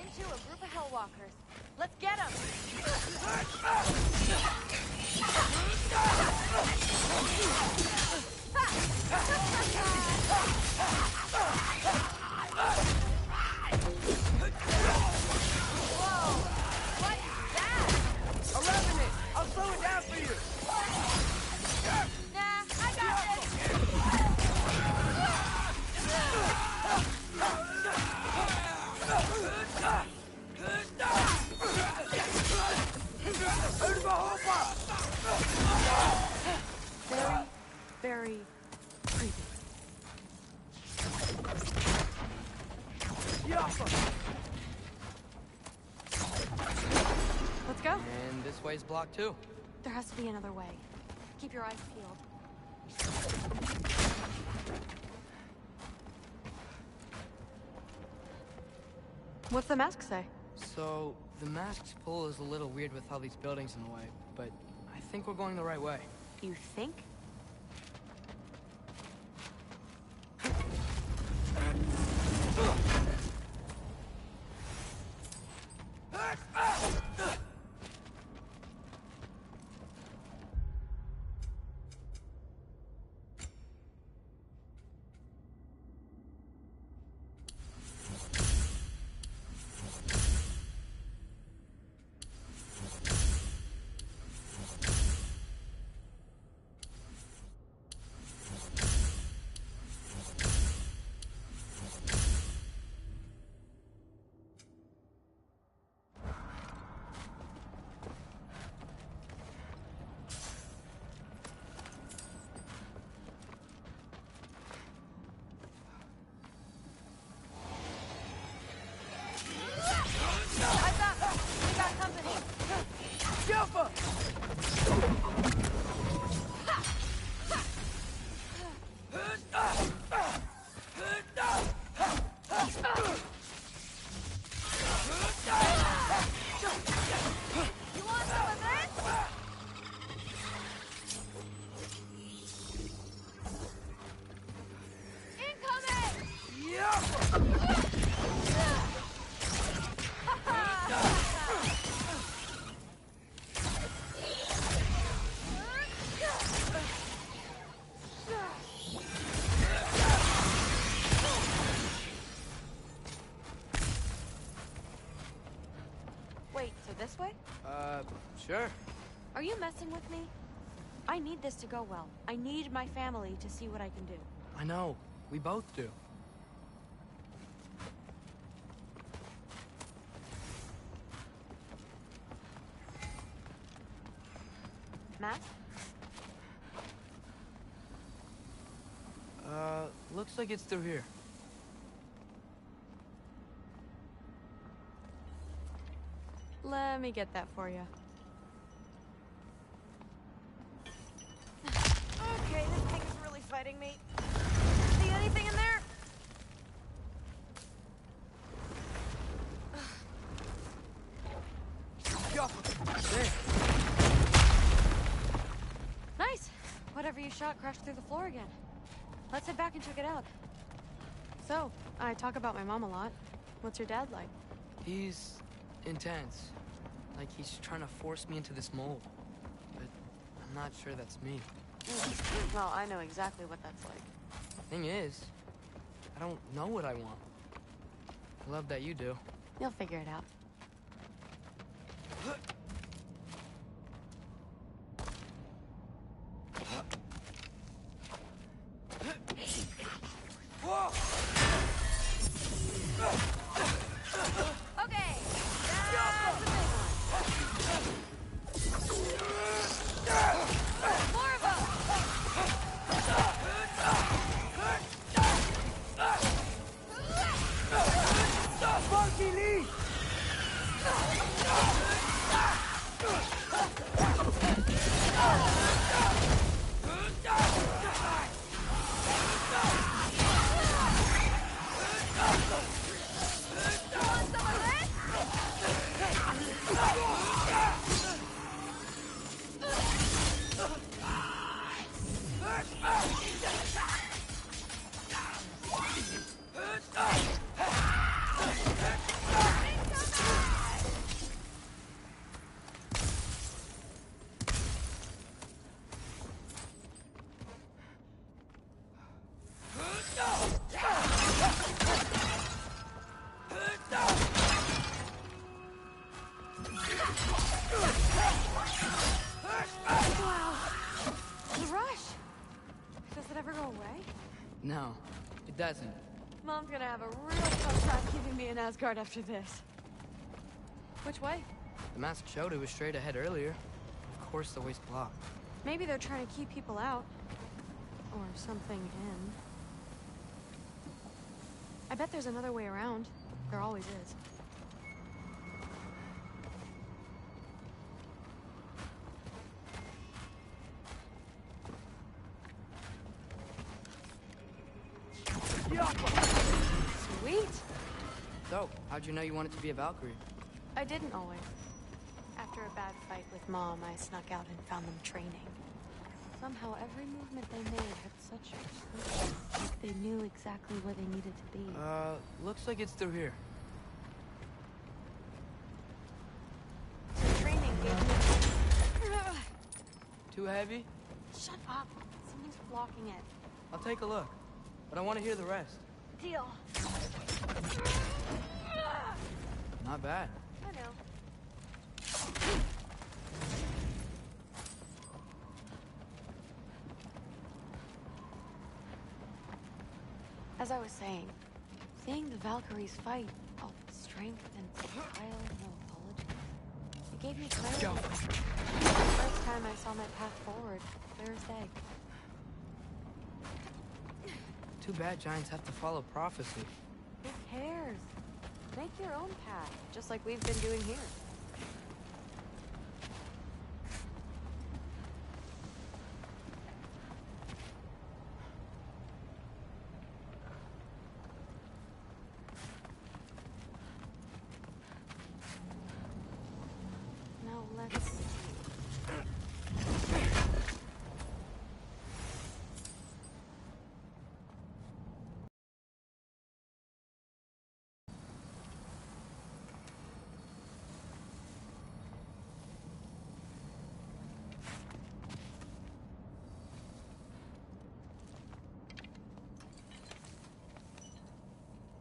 Into a group of Hellwalkers. Let's get them! Whoa! What is that? A revenant! I'll slow it down for you! Nah, I got this! way's blocked too. There has to be another way. Keep your eyes peeled. What's the mask say? So, the mask's pull is a little weird with all these buildings in the way, but I think we're going the right way. You think? Wait, so this way? Sure. Are you messing with me? I need this to go well. I need my family to see what I can do. I know. We both do. Matt? Looks like it's through here. Let me get that for you. Okay, this thing is really fighting me. See anything in there? Nice. Whatever you shot crashed through the floor again. Let's head back and check it out. So, I talk about my mom a lot. What's your dad like? He's intense. Like he's trying to force me into this mold. But I'm not sure that's me. Well, I know exactly what that's like. Thing is, I don't know what I want. I love that you do. You'll figure it out. Okay, that's the big one. More of them. Monkey Lee! No, it doesn't. Mom's gonna have a real tough time keeping me in Asgard after this. Which way? The mask showed it was straight ahead earlier. Of course the way's blocked. Maybe they're trying to keep people out. Or something in. I bet there's another way around. There always is. Sweet. So, how'd you know you wanted to be a Valkyrie? I didn't always. After a bad fight with Mom, I snuck out and found them training. Somehow, every movement they made had such precision. Like they knew exactly where they needed to be. Looks like it's through here. The training gave me... Too heavy? Shut up. Something's blocking it. I'll take a look, but I want to hear the rest. Deal. Not bad. I know. As I was saying, seeing the Valkyries fight, all strength and style, no apologies, it gave me clarity. The first time I saw my path forward, clear as day. Too bad giants have to follow prophecy. Who cares? Make your own path, just like we've been doing here. Now let's see.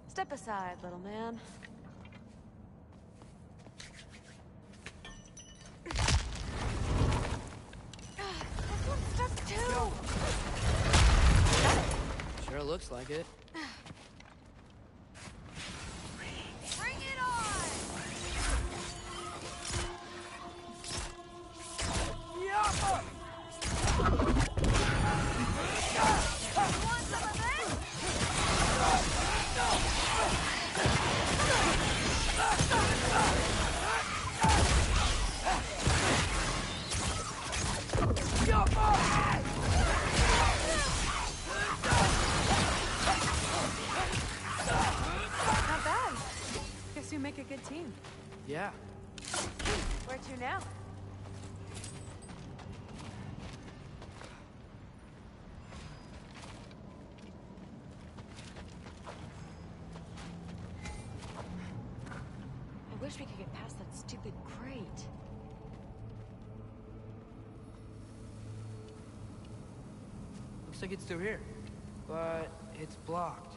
Step aside, little man. This one's stuck too! Sure looks like it. Bring it on! Want some of this? Not bad. Guess you make a good team. Yeah. Where to now? I wish we could get past that stupid crate. Looks like it's through here. But it's blocked.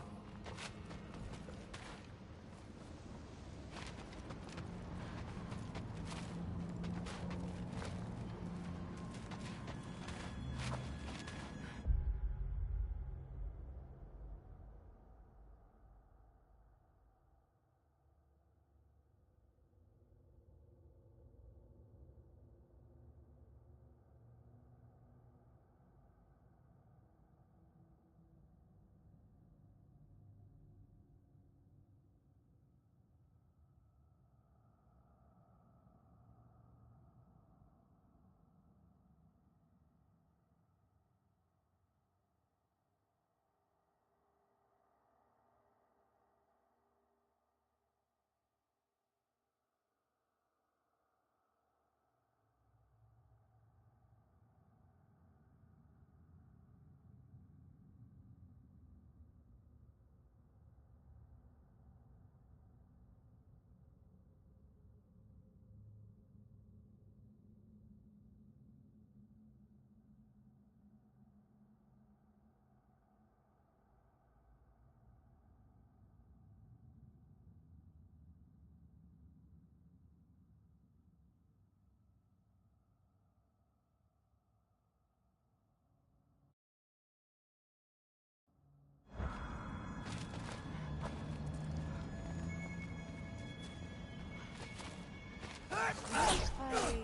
If I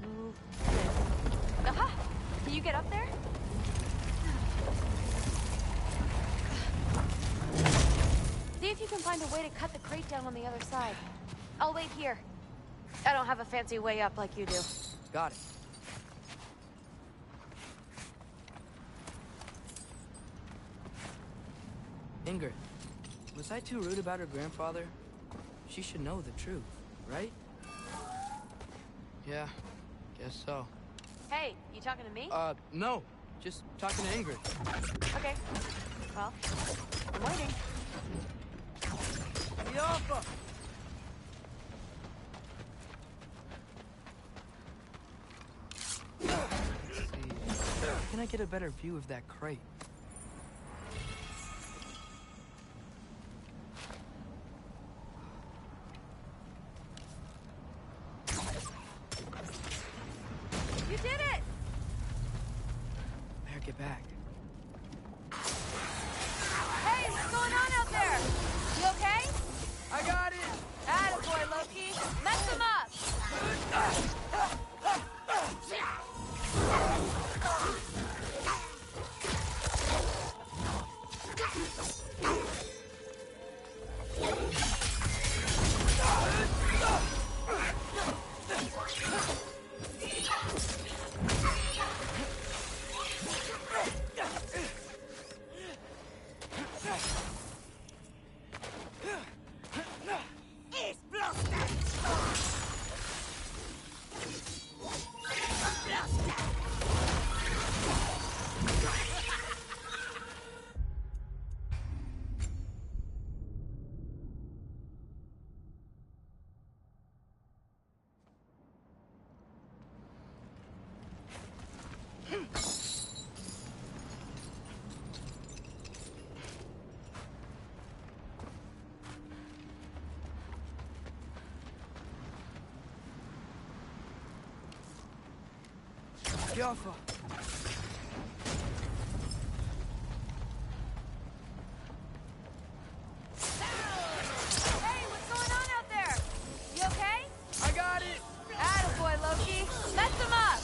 move this. Aha! Can you get up there? See if you can find a way to cut the crate down on the other side. I'll wait here. I don't have a fancy way up like you do. Got it. Ingrid, was I too rude about her grandfather? She should know the truth, right? Yeah, guess so. Hey, you talking to me? No. Just talking to Ingrid. Okay. Well, I'm waiting. The offer! Let's see. How can I get a better view of that crate? You did it! Better get back. Hey, what's going on out there? You okay? I got it! Attaboy, Loki. Mess him up! Jaffa! Hey, what's going on out there? You okay? I got it! Attaboy, Loki. Mess him up!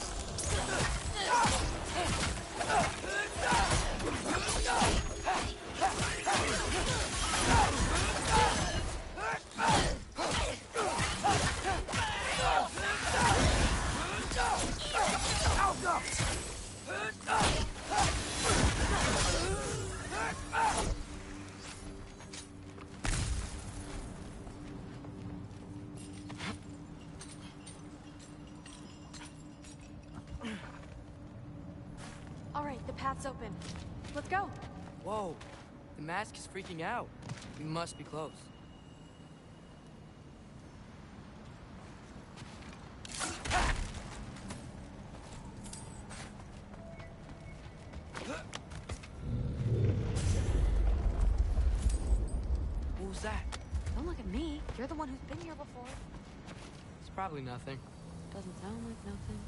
All right, the path's open. Let's go. Whoa, the mask is freaking out. We must be close. What was that? Don't look at me. You're the one who's been here before. It's probably nothing. Doesn't sound like nothing.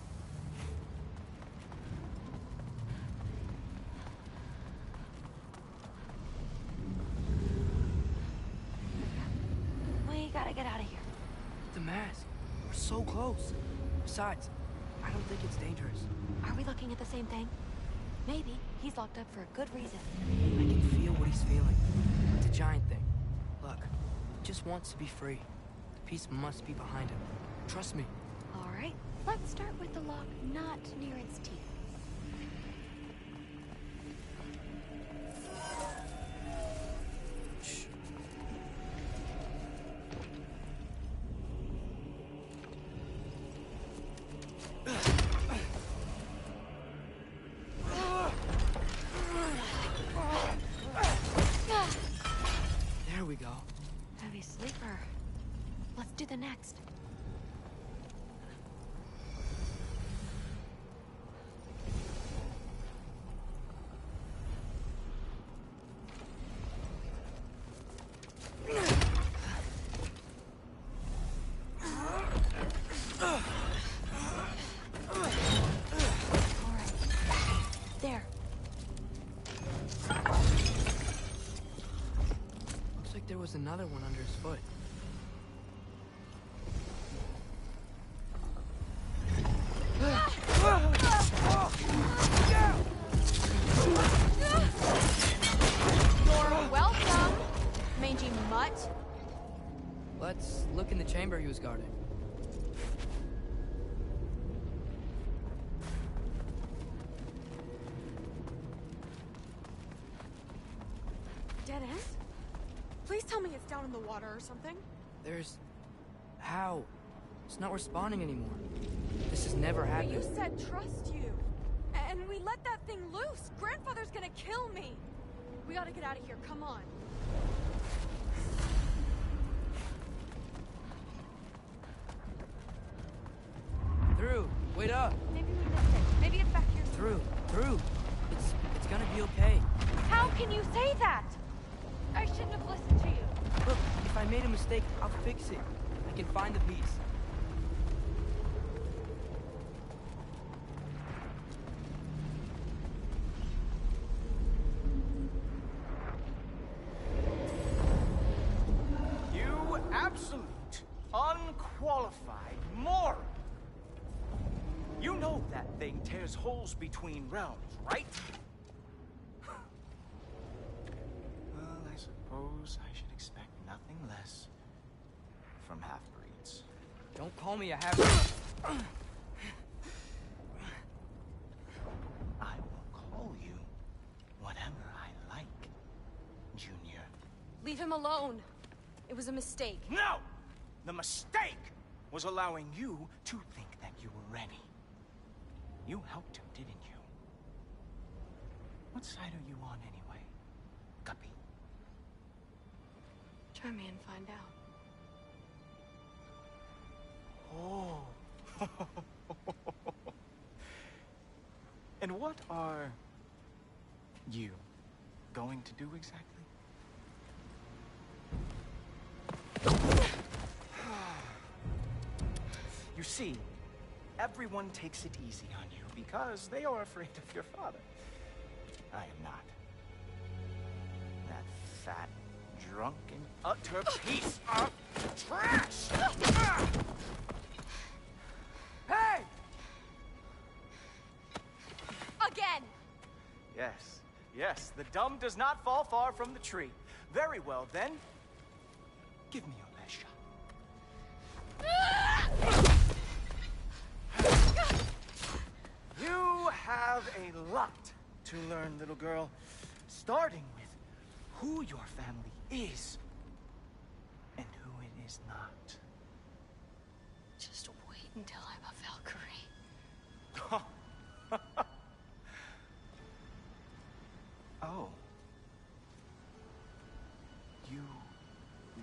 We gotta get out of here. The mask. We're so close. Besides, I don't think it's dangerous. Are we looking at the same thing? Maybe. He's locked up for a good reason. I can feel what he's feeling. It's a giant thing. Look, he just wants to be free. The peace must be behind him. Trust me. All right. Let's start with the lock not near its teeth. Shh. There we go. Heavy sleeper. Let's do the next. There. Looks like there was another one under his foot. You're welcome, mangy mutt. Let's look in the chamber he was guarding. dead end? Please tell me it's down in the water or something. There's... How? It's not responding anymore. This has never But happened. you said trust you. And we let that thing loose. Grandfather's gonna kill me. We gotta get out of here. Come on. Through. Wait up. Maybe we missed it. Maybe it's back here. Through. It's gonna be okay. How can you say that? I shouldn't have listened to you. Look, if I made a mistake, I'll fix it. I can find the piece. You absolute, unqualified moron! You know that thing tears holes between realms, right? Well, I suppose I should expect nothing less from half-breeds. Don't call me a half-breed. I will call you whatever I like, Junior. Leave him alone. It was a mistake. No! The mistake was allowing you to think that you were ready. You helped him, didn't you? What side are you on anyway, Guppy? Try me and find out. Oh. And what are you going to do exactly? You see, everyone takes it easy on you because they are afraid of your father. I am not. That fat, drunken, utter piece of trash! Hey! Again! Yes, the dumb does not fall far from the tree. Very well, then. Give me your best shot. You have a lot to learn, little girl. Starting with who your family is and who it is not. Just wait until I'm a Valkyrie. Oh. You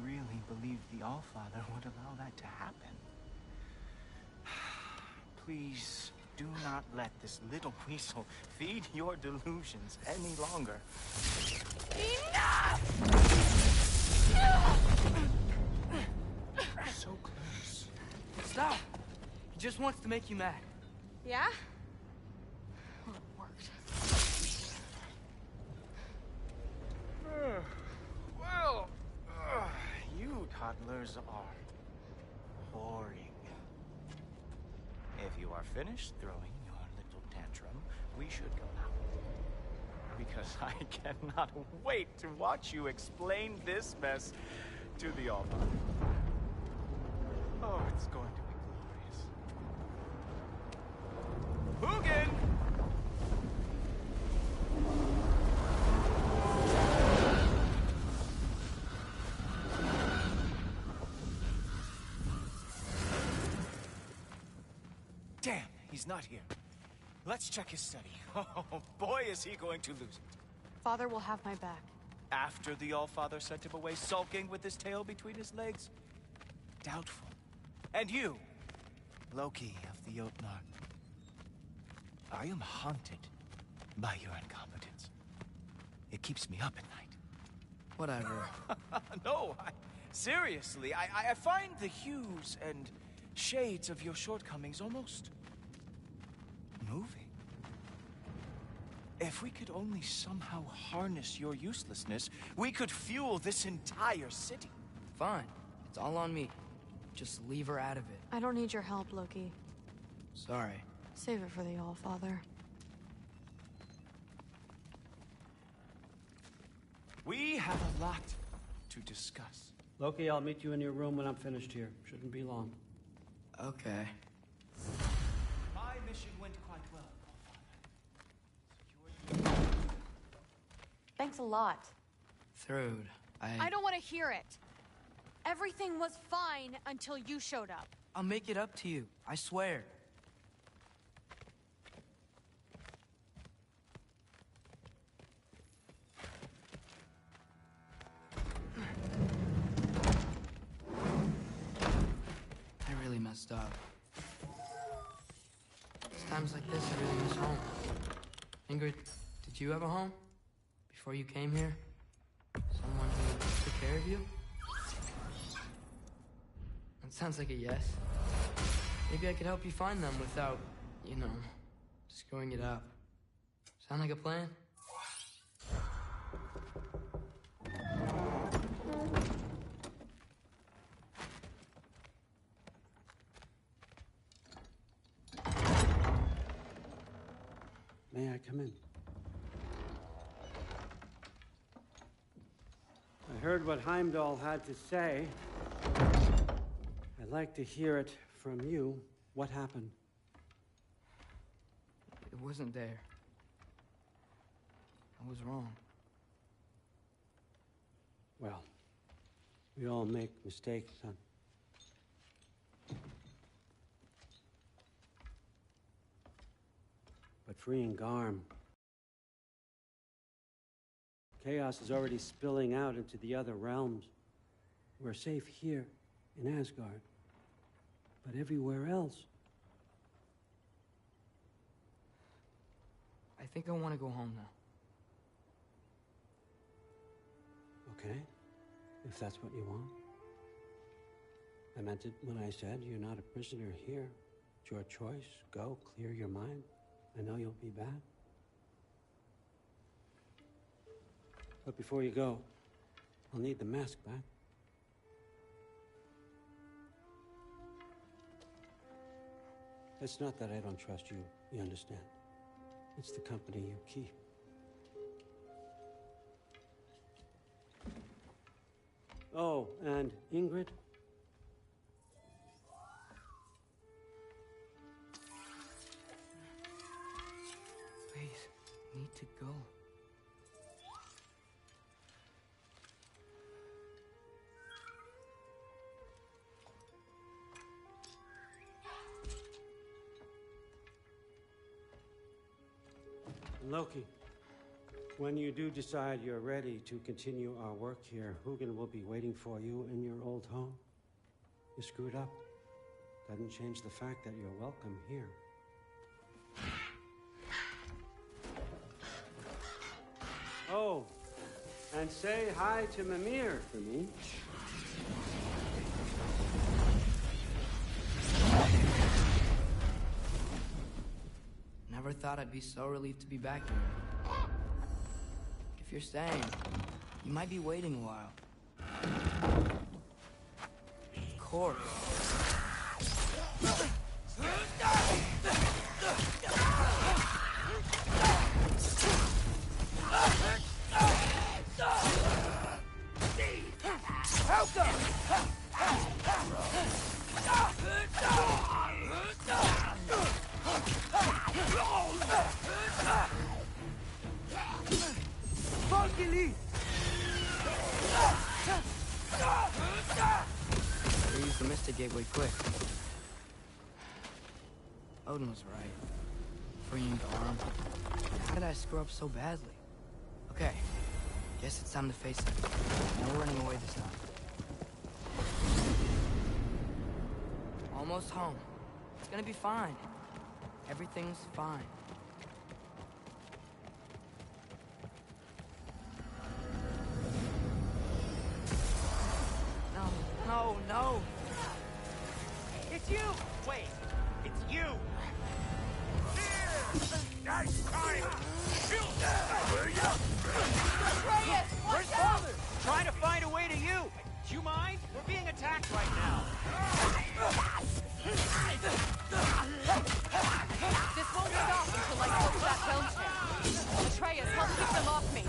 really believe the Allfather would allow that to happen? Please do not let this little weasel feed your delusions any longer. Enough! So close. Stop! He just wants to make you mad. Yeah? Well, it worked. Well, you toddlers are boring. If you are finished throwing your little tantrum, we should go now. Because I cannot wait to watch you explain this mess to the Allfather. Oh, it's going to be glorious. Hugin! Damn, he's not here. Let's check his study. Oh, boy, is he going to lose it. Father will have my back. After the Allfather sent him away sulking with his tail between his legs? Doubtful. And you, Loki of the Jotnar. I am haunted by your incompetence. It keeps me up at night. Whatever. No, seriously, I find the hues and shades of your shortcomings almost moving. If we could only somehow harness your uselessness, we could fuel this entire city. Fine. It's all on me. Just leave her out of it. I don't need your help, Loki. Sorry. Save it for the Allfather. We have a lot to discuss. Loki, I'll meet you in your room when I'm finished here. Shouldn't be long. Okay. My mission went quite well. Thanks a lot. Thrud, I don't want to hear it. Everything was fine until you showed up. I'll make it up to you, I swear. I really messed up. It's times like this I really miss home. Ingrid, did you have a home? Before you came here? Someone who took care of you? That sounds like a yes. Maybe I could help you find them without, you know, screwing it up. Sound like a plan? May I come in? I heard what Heimdall had to say. I'd like to hear it from you. What happened? It wasn't there. I was wrong. Well, we all make mistakes, son. But freeing Garm... Chaos is already spilling out into the other realms. We're safe here in Asgard. But everywhere else... I think I want to go home now. Okay, if that's what you want. I meant it when I said you're not a prisoner here. It's your choice. Go, clear your mind. I know you'll be back. But before you go, I'll need the mask back. It's not that I don't trust you, you understand? It's the company you keep. Oh, and Ingrid? Please, need to go. Loki, when you do decide you're ready to continue our work here, Hugin will be waiting for you in your old home. You screwed up. Doesn't change the fact that you're welcome here. Oh, and say hi to Mimir for me. Never thought I'd be so relieved to be back here. If you're staying, you might be waiting a while. Of course. They used the Mystic Gateway quick. Odin was right. Freeing Garm. How did I screw up so badly? Okay, guess it's time to face it. No running away this time. Almost home. It's gonna be fine. Everything's fine. No, no! It's you! Wait, it's you! Nice time! Where's Father? Trying to find a way to you! Do you mind? We're being attacked right now. This won't stop until I close that realm channel. Atreus, help keep them off me.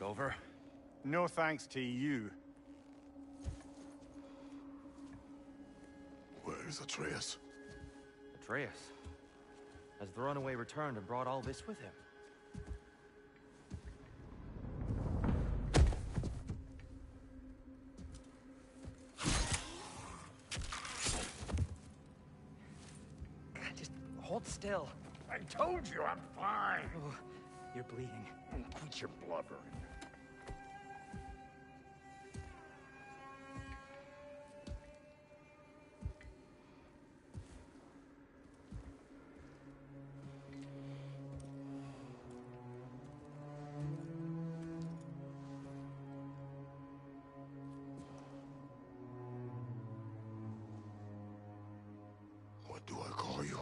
over. No thanks to you. Where is Atreus? Atreus? Has the runaway returned and brought all this with him? Just hold still. I told you I'm fine. Oh, you're bleeding. Quit your blubbering. What do I call you?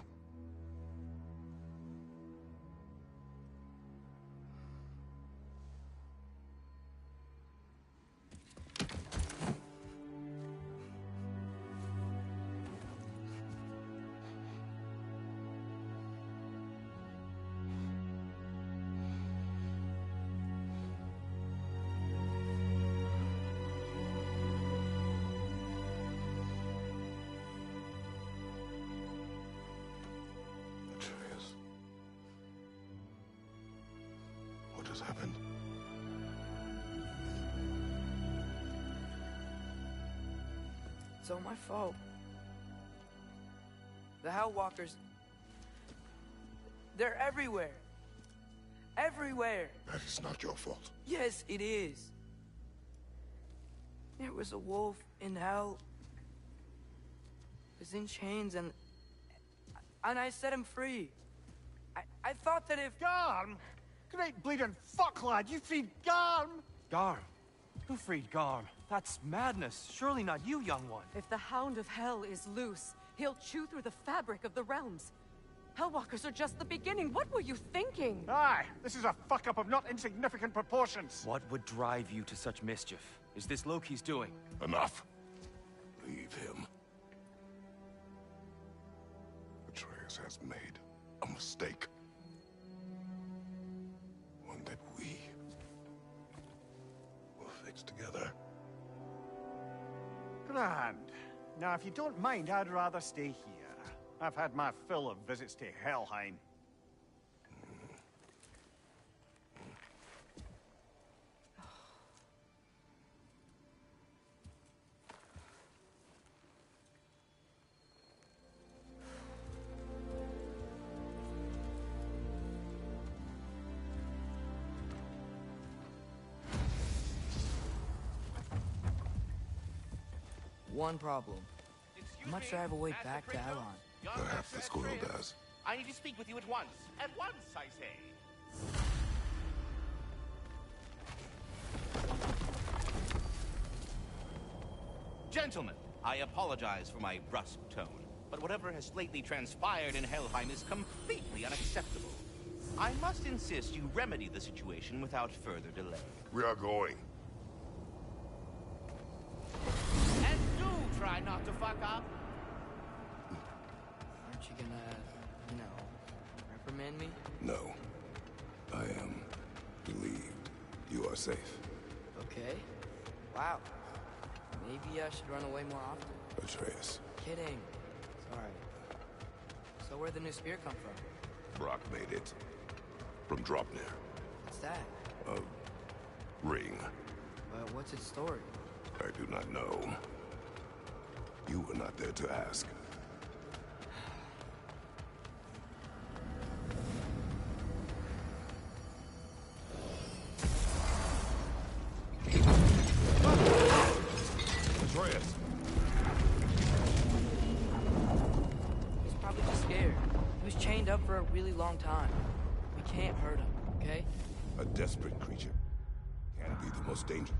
Atreus. What has happened? It's all my fault. The Hellwalkers... they're everywhere. Everywhere. That is not your fault. Yes, it is. There was a wolf in hell. He was in chains and I set him free. I thought that if... Garm? Great bleeding fuck, lad. You freed Garm? Garm? Who freed Garm? That's madness. Surely not you, young one. If the Hound of Hell is loose, he'll chew through the fabric of the realms. Hellwalkers are just the beginning. What were you thinking? Aye, this is a fuck-up of not insignificant proportions. What would drive you to such mischief? Is this Loki's doing? Enough. Leave him. Atreus has made a mistake. One that we will fix together. Grand. Now, if you don't mind, I'd rather stay here. I've had my fill of visits to Helheim. One problem. I'm not sure I have a way back to Alon. Perhaps the squirrel does. I need to speak with you at once. At once, I say. Gentlemen, I apologize for my brusque tone, but whatever has lately transpired in Helheim is completely unacceptable. I must insist you remedy the situation without further delay. We are going. And do try not to fuck up. Aren't you gonna, reprimand me? No. I am relieved. You are safe. Okay. Wow. Maybe I should run away more often. Atreus. Kidding. Sorry. So where'd the new spear come from? Brock made it. From Dropnir. What's that? A ring. But what's its story? I do not know. You were not there to ask. Atreus! He's probably just scared. He was chained up for a really long time. We can't hurt him, okay? A desperate creature can be the most dangerous.